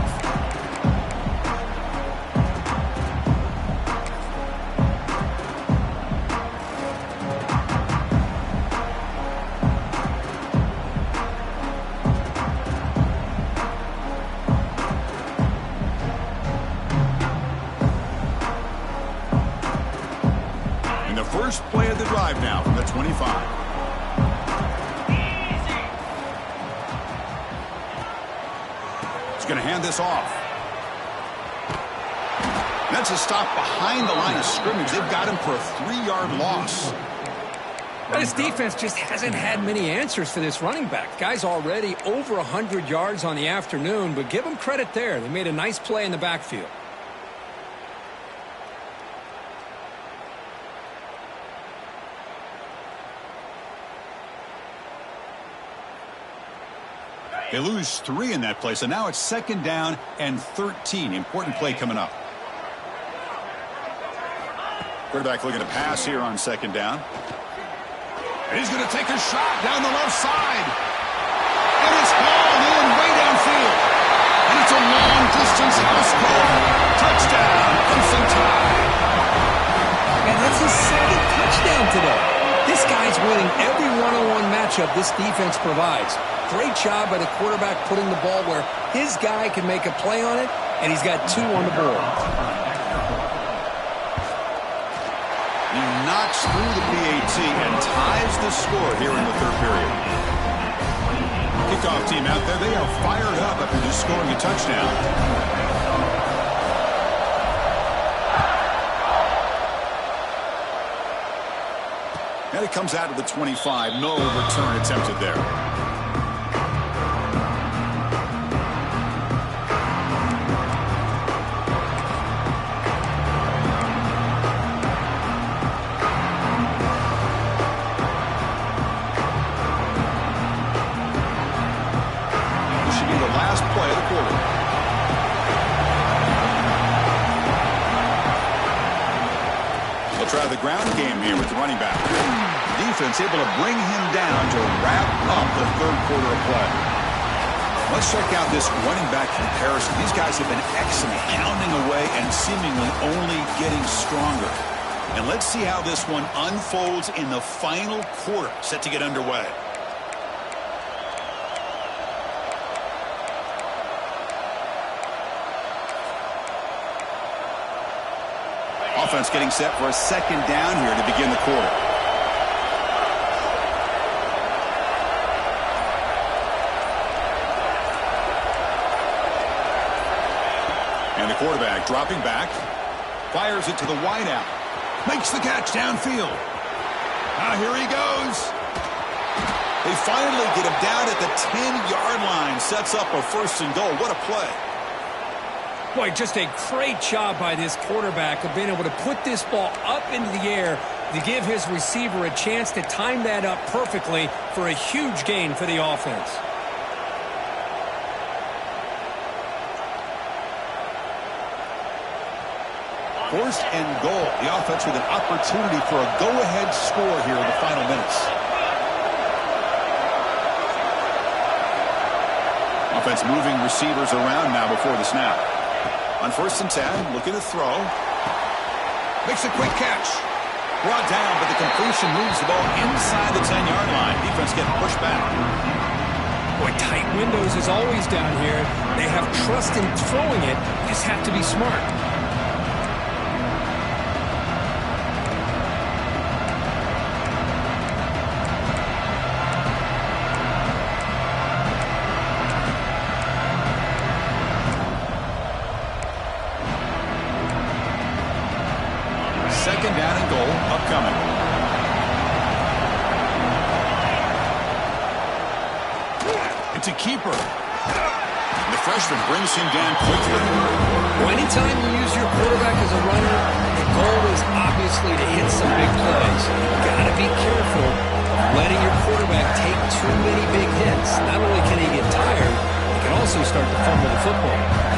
the first play of the drive now from the 25. He's going to hand this off. That's a stop behind the line of scrimmage. They've got him for a 3-yard loss. But his defense just hasn't had many answers for this running back. Guy's already over 100 yards on the afternoon, but give him credit there. They made a nice play in the backfield. They lose 3 in that play, so now it's 2nd down and 13. Important play coming up. Quarterback looking to pass here on 2nd down. And he's going to take a shot down the left side. And it's hauled in way downfield. And it's a long-distance house call. Touchdown, Crimson Tide. And that's his 2nd touchdown today. This guy's winning every one-on-one matchup this defense provides. Great job by the quarterback putting the ball where his guy can make a play on it, and he's got 2 on the board. He knocks through the PAT and ties the score here in the 3rd period. Kickoff team out there, they are fired up after just scoring a touchdown. And it comes out of the 25. No return attempted there. Try the ground game here with the running back. The defense able to bring him down to wrap up the 3rd quarter of play. Let's check out this running back comparison. These guys have been excellent, pounding away and seemingly only getting stronger. And let's see how this one unfolds in the final quarter, set to get underway. Offense getting set for a 2nd down here to begin the quarter. And the quarterback dropping back. Fires it to the wideout. Makes the catch downfield. Now here he goes. They finally get him down at the 10-yard line. Sets up a 1st and goal. What a play. Boy, just a great job by this quarterback of being able to put this ball up into the air to give his receiver a chance to time that up perfectly for a huge gain for the offense. First and goal. The offense with an opportunity for a go-ahead score here in the final minutes. Offense moving receivers around now before the snap. On 1st and 10, looking to throw. Makes a quick catch. Brought down, but the completion moves the ball inside the 10-yard line. Defense getting pushed back. Boy, tight windows is always down here. They have trust in throwing it. Just have to be smart. Second down and goal upcoming. It's a keeper. And the freshman brings him down quickly. Well, anytime you use your quarterback as a runner, the goal is obviously to hit some big plays. You've got to be careful letting your quarterback take too many big hits. Not only can he get tired, he can also start to fumble the football.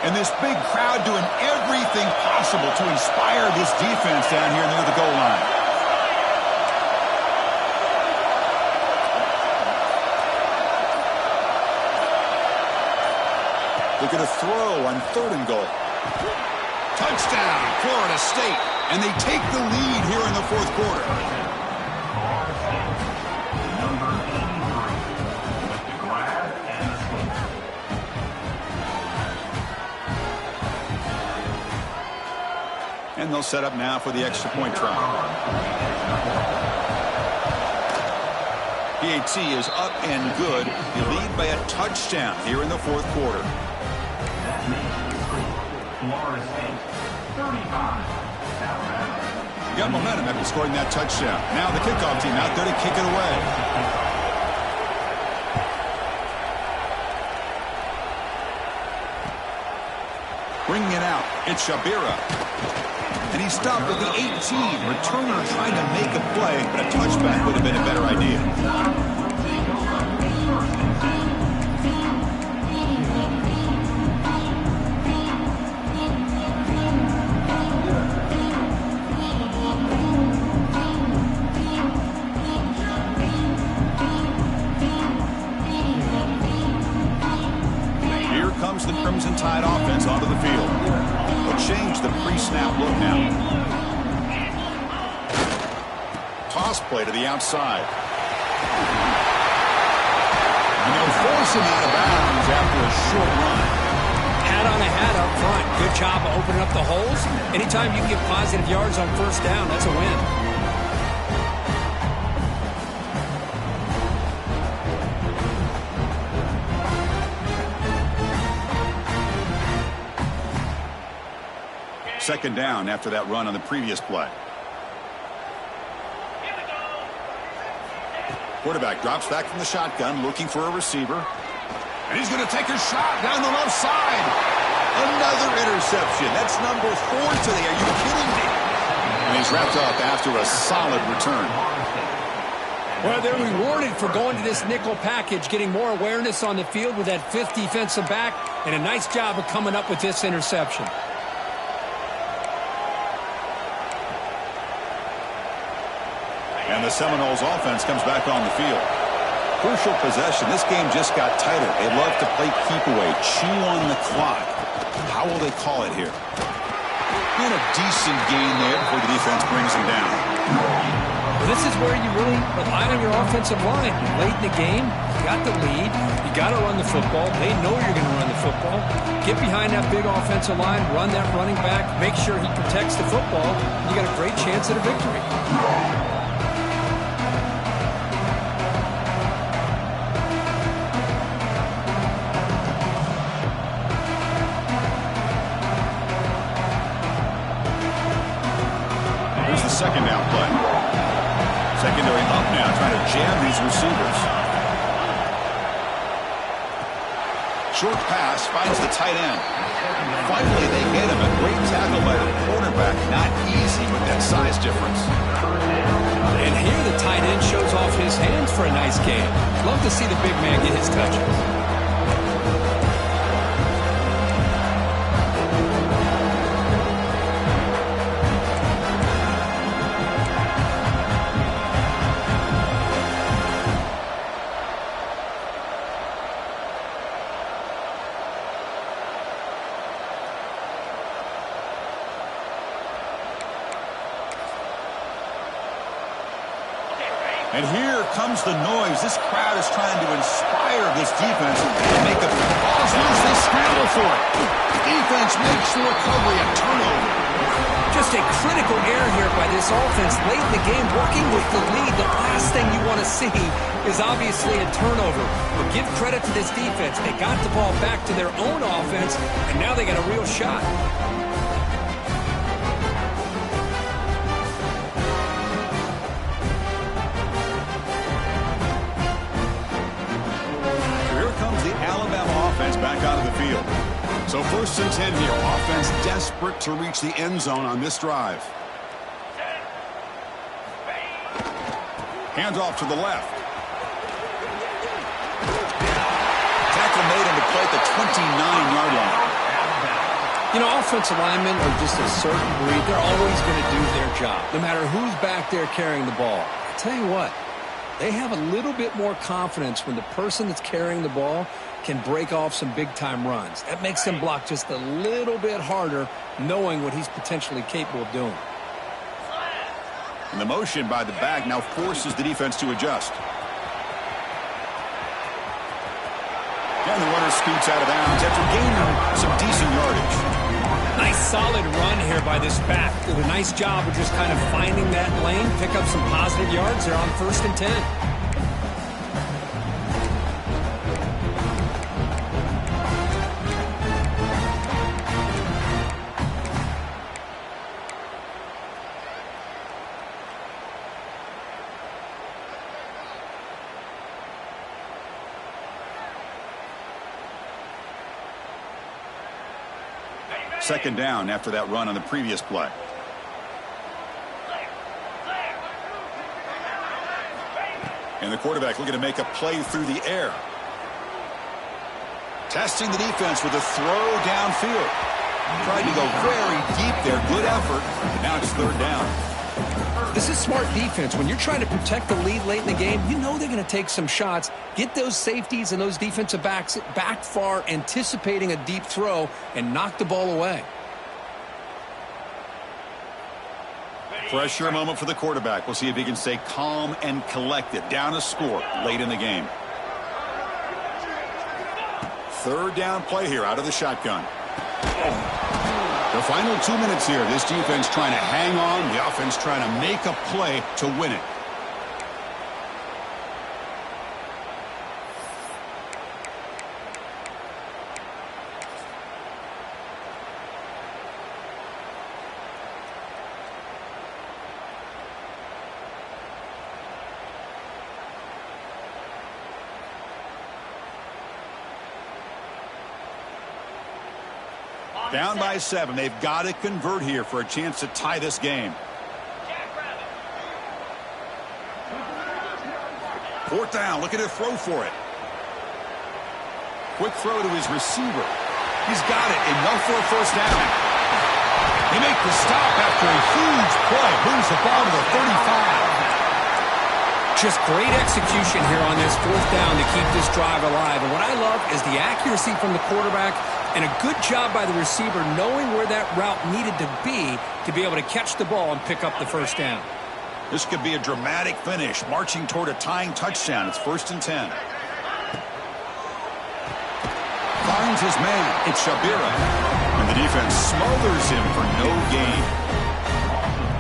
And this big crowd doing everything possible to inspire this defense down here near the goal line. They're going to throw on 3rd and goal. Touchdown, Florida State. And they take the lead here in the 4th quarter. Number 83 with the grab. And they'll set up now for the extra point try. PAT is up and good. They lead by a touchdown here in the fourth quarter. That makes it Florida State 35. Alabama. Got momentum after scoring that touchdown. Now the kickoff team out there to kick it away. Bringing it out, it's Shabira. And he's stopped at the 18. Returner trying to make a play, but a touchback would have been a better idea. Here comes the Crimson Tide offense onto the field. They'll change the pre-snap look now. Toss play to the outside. And they'll force him out of bounds after a short run. Hat on a hat up front. Good job of opening up the holes. Anytime you can get positive yards on first down, that's a win. Second down after that run on the previous play. Quarterback drops back from the shotgun, looking for a receiver. And he's going to take a shot down the left side. Another interception. That's number 4 today. Are you kidding me? And he's wrapped up after a solid return. Well, they're rewarded for going to this nickel package, getting more awareness on the field with that 5th defensive back, and a nice job of coming up with this interception. And the Seminoles offense comes back on the field. Crucial possession. This game just got tighter. They love to play keep away, chew on the clock. How will they call it here? And a decent gain there before the defense brings them down. Well, this is where you really rely on your offensive line. Late in the game, you got the lead. You got to run the football. They know you're going to run the football. Get behind that big offensive line, run that running back, make sure he protects the football. You got a great chance at a victory. Second down play. Secondary up now, trying to jam these receivers. Short pass finds the tight end. Finally, they get him. A great tackle by the quarterback. Not easy with that size difference. And here the tight end shows off his hands for a nice game. Love to see the big man get his touches. And here comes the noise. This crowd is trying to inspire this defense to make a pause. They scramble for it. Defense makes the recovery, a turnover. Just a critical error here by this offense late in the game, working with the lead. The last thing you want to see is obviously a turnover. But give credit to this defense. They got the ball back to their own offense, and now they got a real shot. Back out of the field. So 1st and 10 here. Offense desperate to reach the end zone on this drive. Hands off to the left. Tackle made him to play at the 29-yard line. You know, offensive linemen are just a certain breed. They're always going to do their job, no matter who's back there carrying the ball. I tell you what, they have a little bit more confidence when the person that's carrying the ball can break off some big-time runs. That makes them block just a little bit harder, knowing what he's potentially capable of doing. And the motion by the back now forces the defense to adjust. And the runner scoots out of bounds after gaining some decent yardage. Nice solid run here by this back. Did a nice job of just kind of finding that lane, pick up some positive yards. They're on 1st and 10. Second down after that run on the previous play. And the quarterback looking to make a play through the air. Testing the defense with a throw downfield. Tried to go very deep there. Good effort. And now it's 3rd down. This is smart defense. When you're trying to protect the lead late in the game, you know they're going to take some shots, get those safeties and those defensive backs back far, anticipating a deep throw, and knock the ball away. Pressure moment for the quarterback. We'll see if he can stay calm and collected. Down a score late in the game. 3rd down play here out of the shotgun. The final 2 minutes here. This defense trying to hang on. The offense trying to make a play to win it. Down by 7. They've got to convert here for a chance to tie this game. 4th down. Looking to throw for it. Quick throw to his receiver. He's got it. Enough for a 1st down. They make the stop after a huge play. Moves the ball to the 35. Just great execution here on this 4th down to keep this drive alive. And what I love is the accuracy from the quarterback and a good job by the receiver knowing where that route needed to be able to catch the ball and pick up the 1st down. This could be a dramatic finish, marching toward a tying touchdown. It's 1st and 10. Finds his man. It's Shabira. And the defense smothers him for no gain.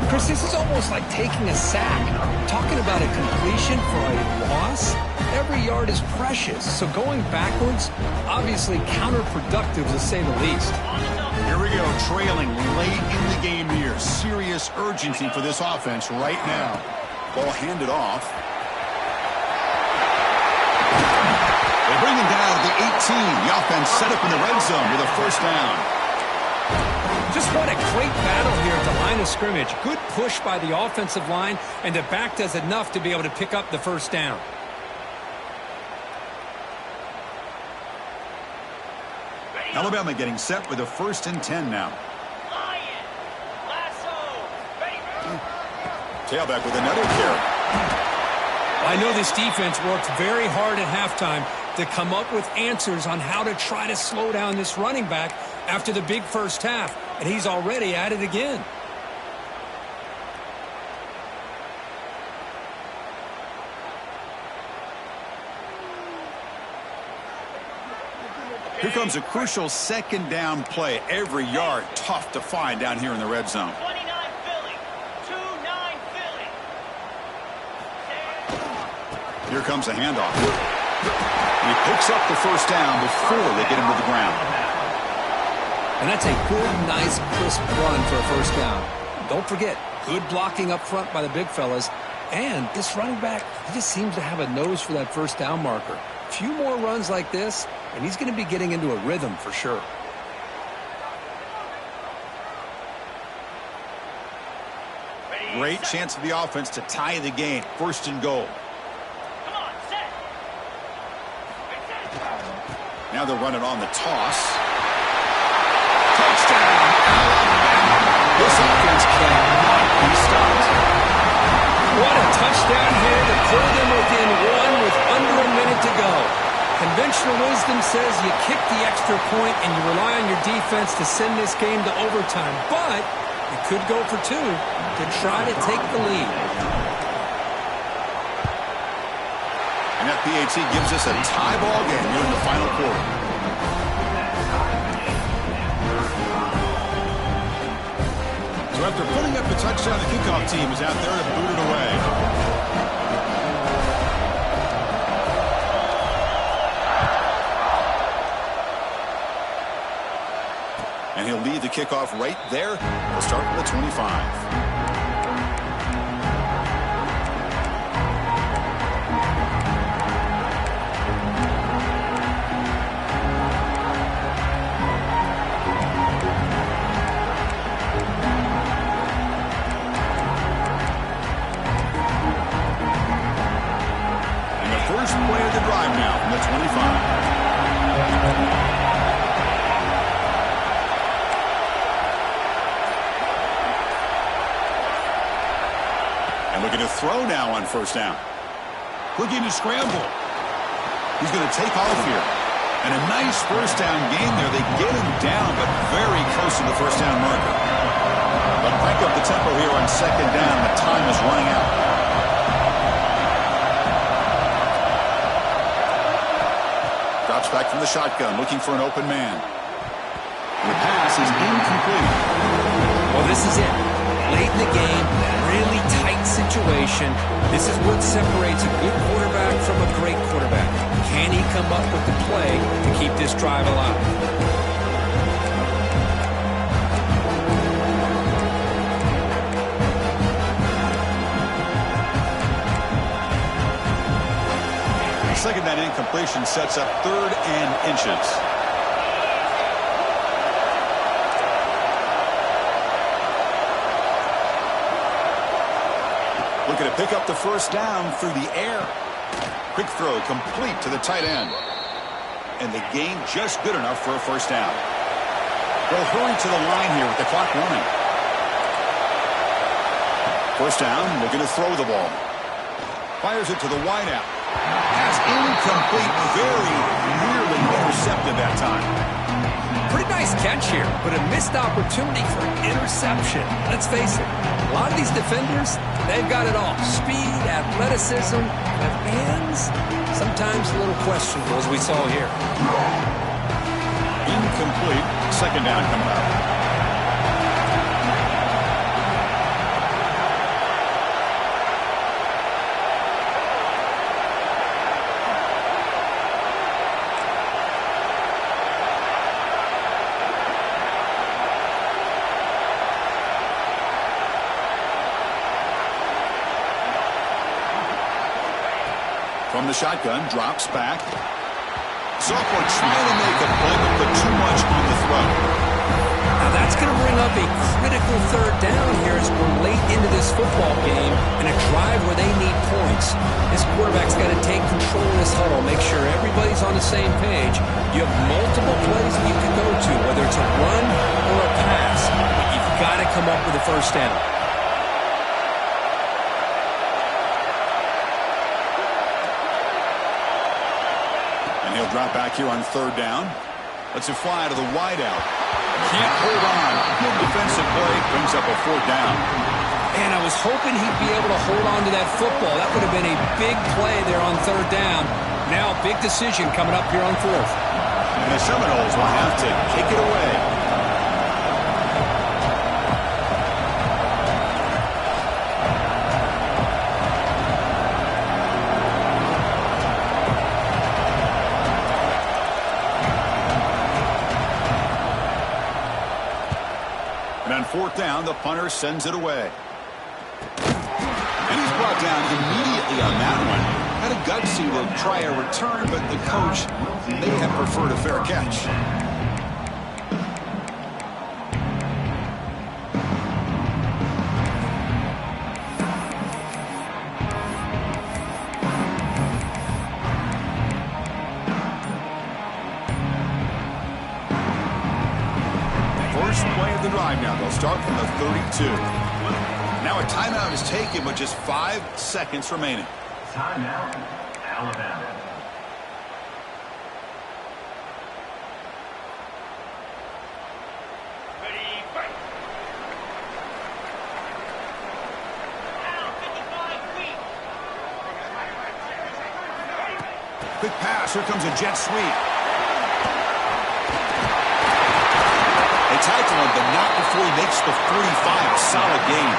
Chris, this is almost like taking a sack. Talking about a completion for a loss, every yard is precious. So going backwards, obviously counterproductive to say the least. Here we go, trailing late in the game here. Serious urgency for this offense right now. Ball handed off. They bring him down to the 18. The offense set up in the red zone with a 1st down. Just what a great battle here at the line of scrimmage. Good push by the offensive line, and the back does enough to be able to pick up the 1st down. Alabama getting set with a 1st and 10 now. Tailback with another carry. I know this defense worked very hard at halftime to come up with answers on how to try to slow down this running back after the big 1st half, and he's already at it again. Here comes a crucial 2nd down play. Every yard tough to find down here in the red zone. 29 Philly. 2-9 Philly. Here comes a handoff. He picks up the 1st down before they get him to the ground. And that's a good, nice, crisp run for a 1st down. Don't forget, good blocking up front by the big fellas. And this running back, he just seems to have a nose for that 1st down marker. A few more runs like this, and he's going to be getting into a rhythm for sure. Great chance for the offense to tie the game. 1st and goal. Come on, set. Now they're running on the toss. Touchdown, Alabama. This offense cannot be stopped. What a touchdown here to pull them within 1 with under a minute to go. Conventional wisdom says you kick the extra point and you rely on your defense to send this game to overtime. But you could go for 2 to try to take the lead. And that PAT gives us a tie ball game here in the final quarter. So after putting up the touchdown, the kickoff team is out there to boot it away. And he'll lead the kickoff right there. He'll start with the 25. First play of the drive now from the 25. And looking to throw now on first down. Looking to scramble. He's going to take off here. And a nice first down gain there. They get him down, but very close to the first down marker. But crank up the tempo here on second down. The time is running out. Drops back from the shotgun, looking for an open man. And the pass is incomplete. Well, this is it. Late in the game, really tight situation. This is what separates a good quarterback from a great quarterback. Can he come up with the play to keep this drive alive? Second down incompletion sets up 3rd and inches. Looking to pick up the first down through the air. Quick throw complete to the tight end. And the gain just good enough for a first down. They'll hurry to the line here with the clock running. First down, looking to throw the ball. Fires it to the wideout. Pass incomplete, very nearly intercepted that time. Pretty nice catch here, but a missed opportunity for interception. Let's face it, a lot of these defenders, they've got it all. Speed, athleticism, but hands, sometimes a little questionable, as we saw here. Incomplete. Second down coming up. From the shotgun, drops back. Sophomore trying to make a play, but put too much on the throw. Now that's going to bring up a critical 3rd down here as we're late into this football game and a drive where they need points. This quarterback's got to take control of this huddle, make sure everybody's on the same page. You have multiple plays that you can go to, whether it's a run or a pass, but you've got to come up with a first down. He'll drop back here on 3rd down. Lets it fly to the wideout. Can't hold on. Good defensive play. Brings up a 4th down. And I was hoping he'd be able to hold on to that football. That would have been a big play there on 3rd down. Now a big decision coming up here on 4th. And the Seminoles will have to kick it away. And on 4th down, the punter sends it away. And he's brought down immediately on that one. Had a gutsy to try a return, but the coach may have preferred a fair catch. First play of the drive now. They'll start from the 32. Now a timeout is taken with just 5 seconds remaining. Timeout, Alabama. Ready, fight. Now, 55 feet. Quick pass. Here comes a jet sweep. And to tackle him, but not before he makes the 45. A solid gain.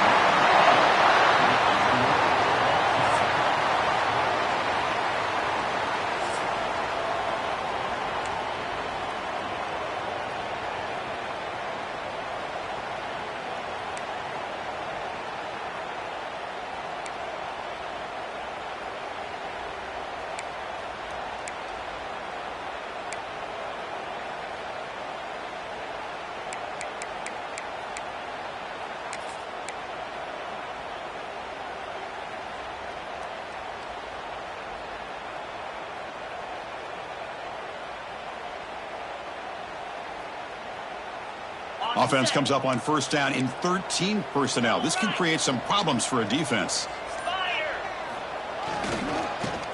Offense comes up on first down in 13 personnel. This can create some problems for a defense.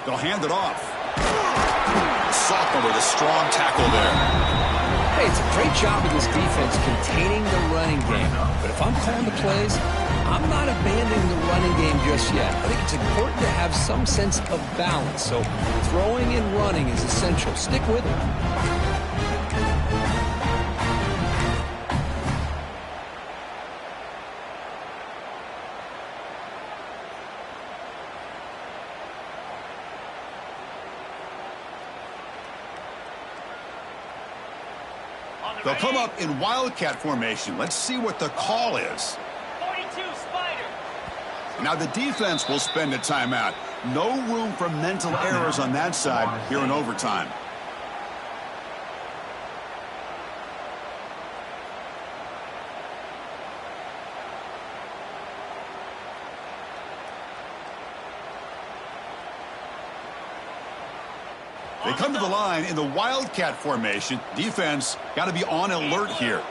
They'll hand it off. Sophomore with a strong tackle there. Hey, it's a great job of this defense containing the running game. But if I'm calling the plays, I'm not abandoning the running game just yet. I think it's important to have some sense of balance. So throwing and running is essential. Stick with it. They'll come up in Wildcat formation. Let's see what the call is. 42 Spider. Now the defense will spend a timeout. No room for mental errors on that side here in overtime. They come to the line in the Wildcat formation. Defense got to be on alert here.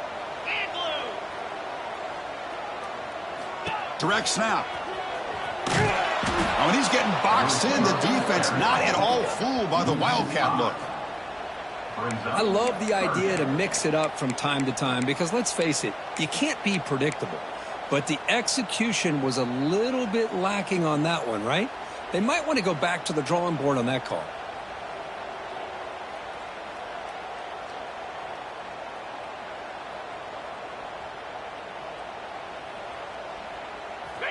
Direct snap. When he's getting boxed in, the defense not at all fooled by the Wildcat look. I love the idea to mix it up from time to time because, let's face it, you can't be predictable. But the execution was a little bit lacking on that one, right? They might want to go back to the drawing board on that call.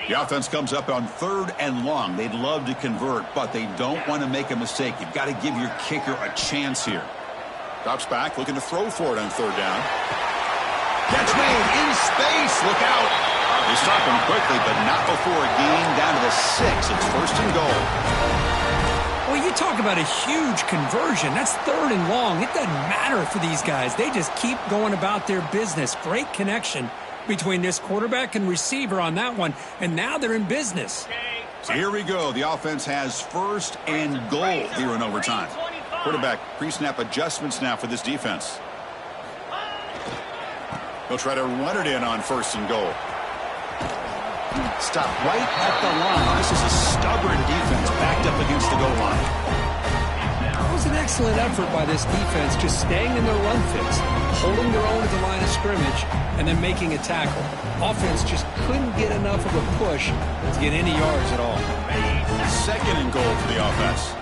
The offense comes up on 3rd and long. They'd love to convert, but they don't want to make a mistake. You've got to give your kicker a chance here. Drops back, looking to throw for it on 3rd down. Catch made in space. Look out. They stop him quickly, but not before a gain down to the 6. It's 1st and goal. Well, you talk about a huge conversion. That's 3rd and long. It doesn't matter for these guys. They just keep going about their business. Great connection between this quarterback and receiver on that one, and now they're in business. So here we go. The offense has 1st and goal here in overtime. Quarterback pre-snap adjustments now for this defense. He'll try to run it in on 1st and goal. Stop right at the line. This is a stubborn defense backed up against the goal line. It was an excellent effort by this defense, just staying in their run fits, holding their own at the line of scrimmage, and then making a tackle. Offense just couldn't get enough of a push to get any yards at all. 2nd and goal for the offense.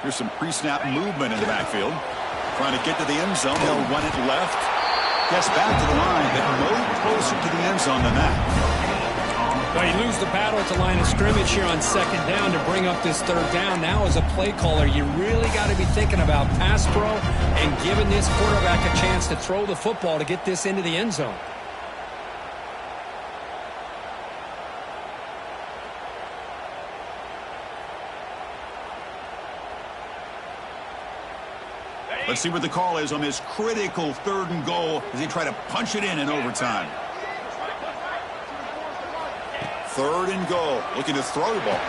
Here's some pre-snap movement in the backfield. Trying to get to the end zone. They'll run it left. Gets back to the line, but no closer to the end zone than that. Well, you lose the battle at the line of scrimmage here on 2nd down to bring up this 3rd down. Now, as a play caller, you really got to be thinking about pass pro and giving this quarterback a chance to throw the football to get this into the end zone. Let's see what the call is on this critical 3rd and goal as they try to punch it in overtime. 3rd and goal, looking to throw the ball.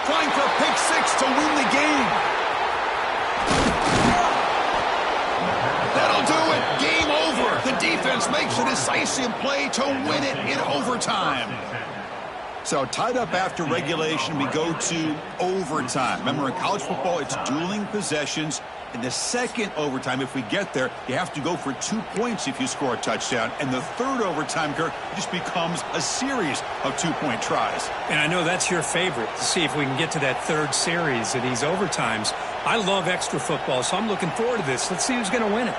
Trying for a pick 6 to win the game. That'll do it. Game over. The defense makes a decisive play to win it in overtime. So tied up after regulation, we go to overtime. Remember, in college football, it's dueling possessions. In the second overtime, if we get there, you have to go for 2 points if you score a touchdown. And the third overtime, Kirk, just becomes a series of 2-point tries. And I know that's your favorite, to see if we can get to that third series of these overtimes. I love extra football, so I'm looking forward to this. Let's see who's going to win it.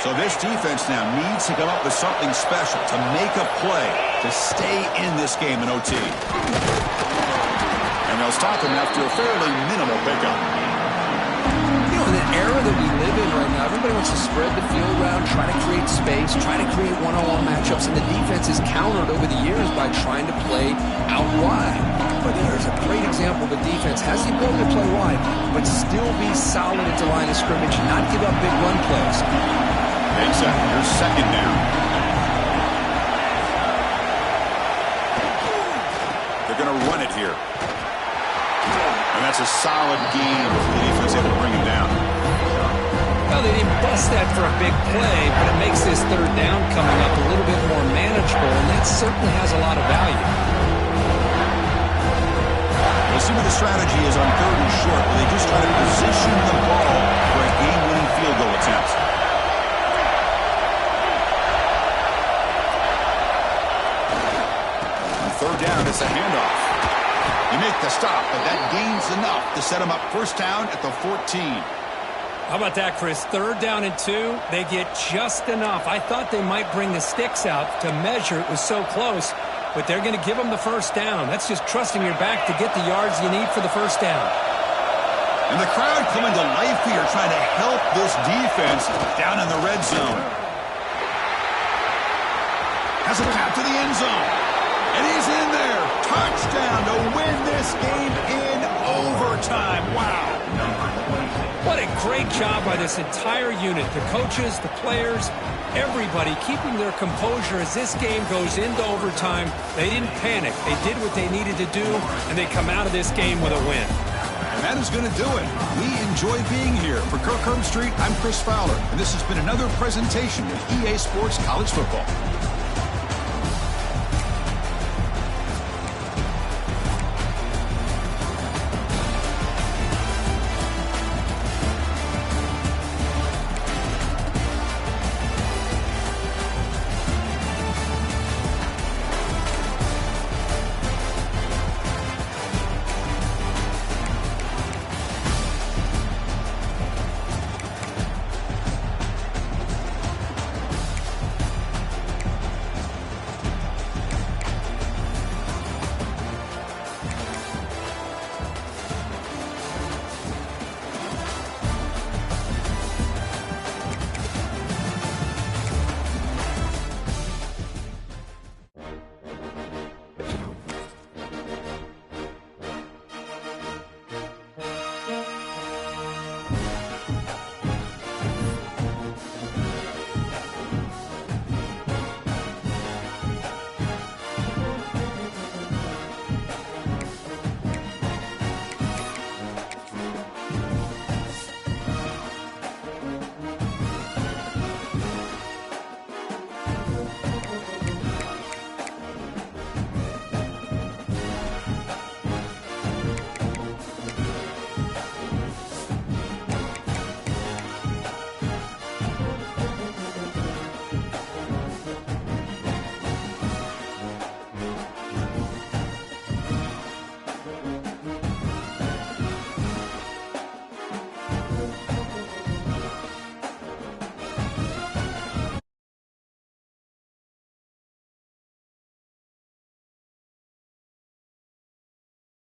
So this defense now needs to come up with something special to make a play to stay in this game in OT. And they'll stop him after a fairly minimal pickup. You know, in the era that we live in right now, everybody wants to spread the field around, try to create space, try to create one-on-one matchups, and the defense is countered over the years by trying to play out wide. But there's a great example of a defense has the ability to play wide, but still be solid at the line of scrimmage and not give up big run plays. Exactly. Your second down. They're going to run it here. And that's a solid game for the defense able to bring him down. Well, they didn't bust that for a big play, but it makes this third down coming up a little bit more manageable, and that certainly has a lot of value. We'll see what the strategy is on third and short, where they just try to position the ball for a game-winning field goal attempt. Third down, it's a handoff. You make the stop, but that gains enough to set him up first down at the 14. How about that, Chris? Third down and 2, they get just enough. I thought they might bring the sticks out to measure. It was so close, but they're going to give them the first down. That's just trusting your back to get the yards you need for the first down. And the crowd coming to life here, trying to help this defense down in the red zone. Has a path to the end zone. And he's in there. Touchdown to win this game in overtime. Wow. What a great job by this entire unit. The coaches, the players, everybody keeping their composure as this game goes into overtime. They didn't panic. They did what they needed to do, and they come out of this game with a win. And that is going to do it. We enjoy being here. For Kirk Herbstreit, I'm Chris Fowler, and this has been another presentation of EA Sports College Football.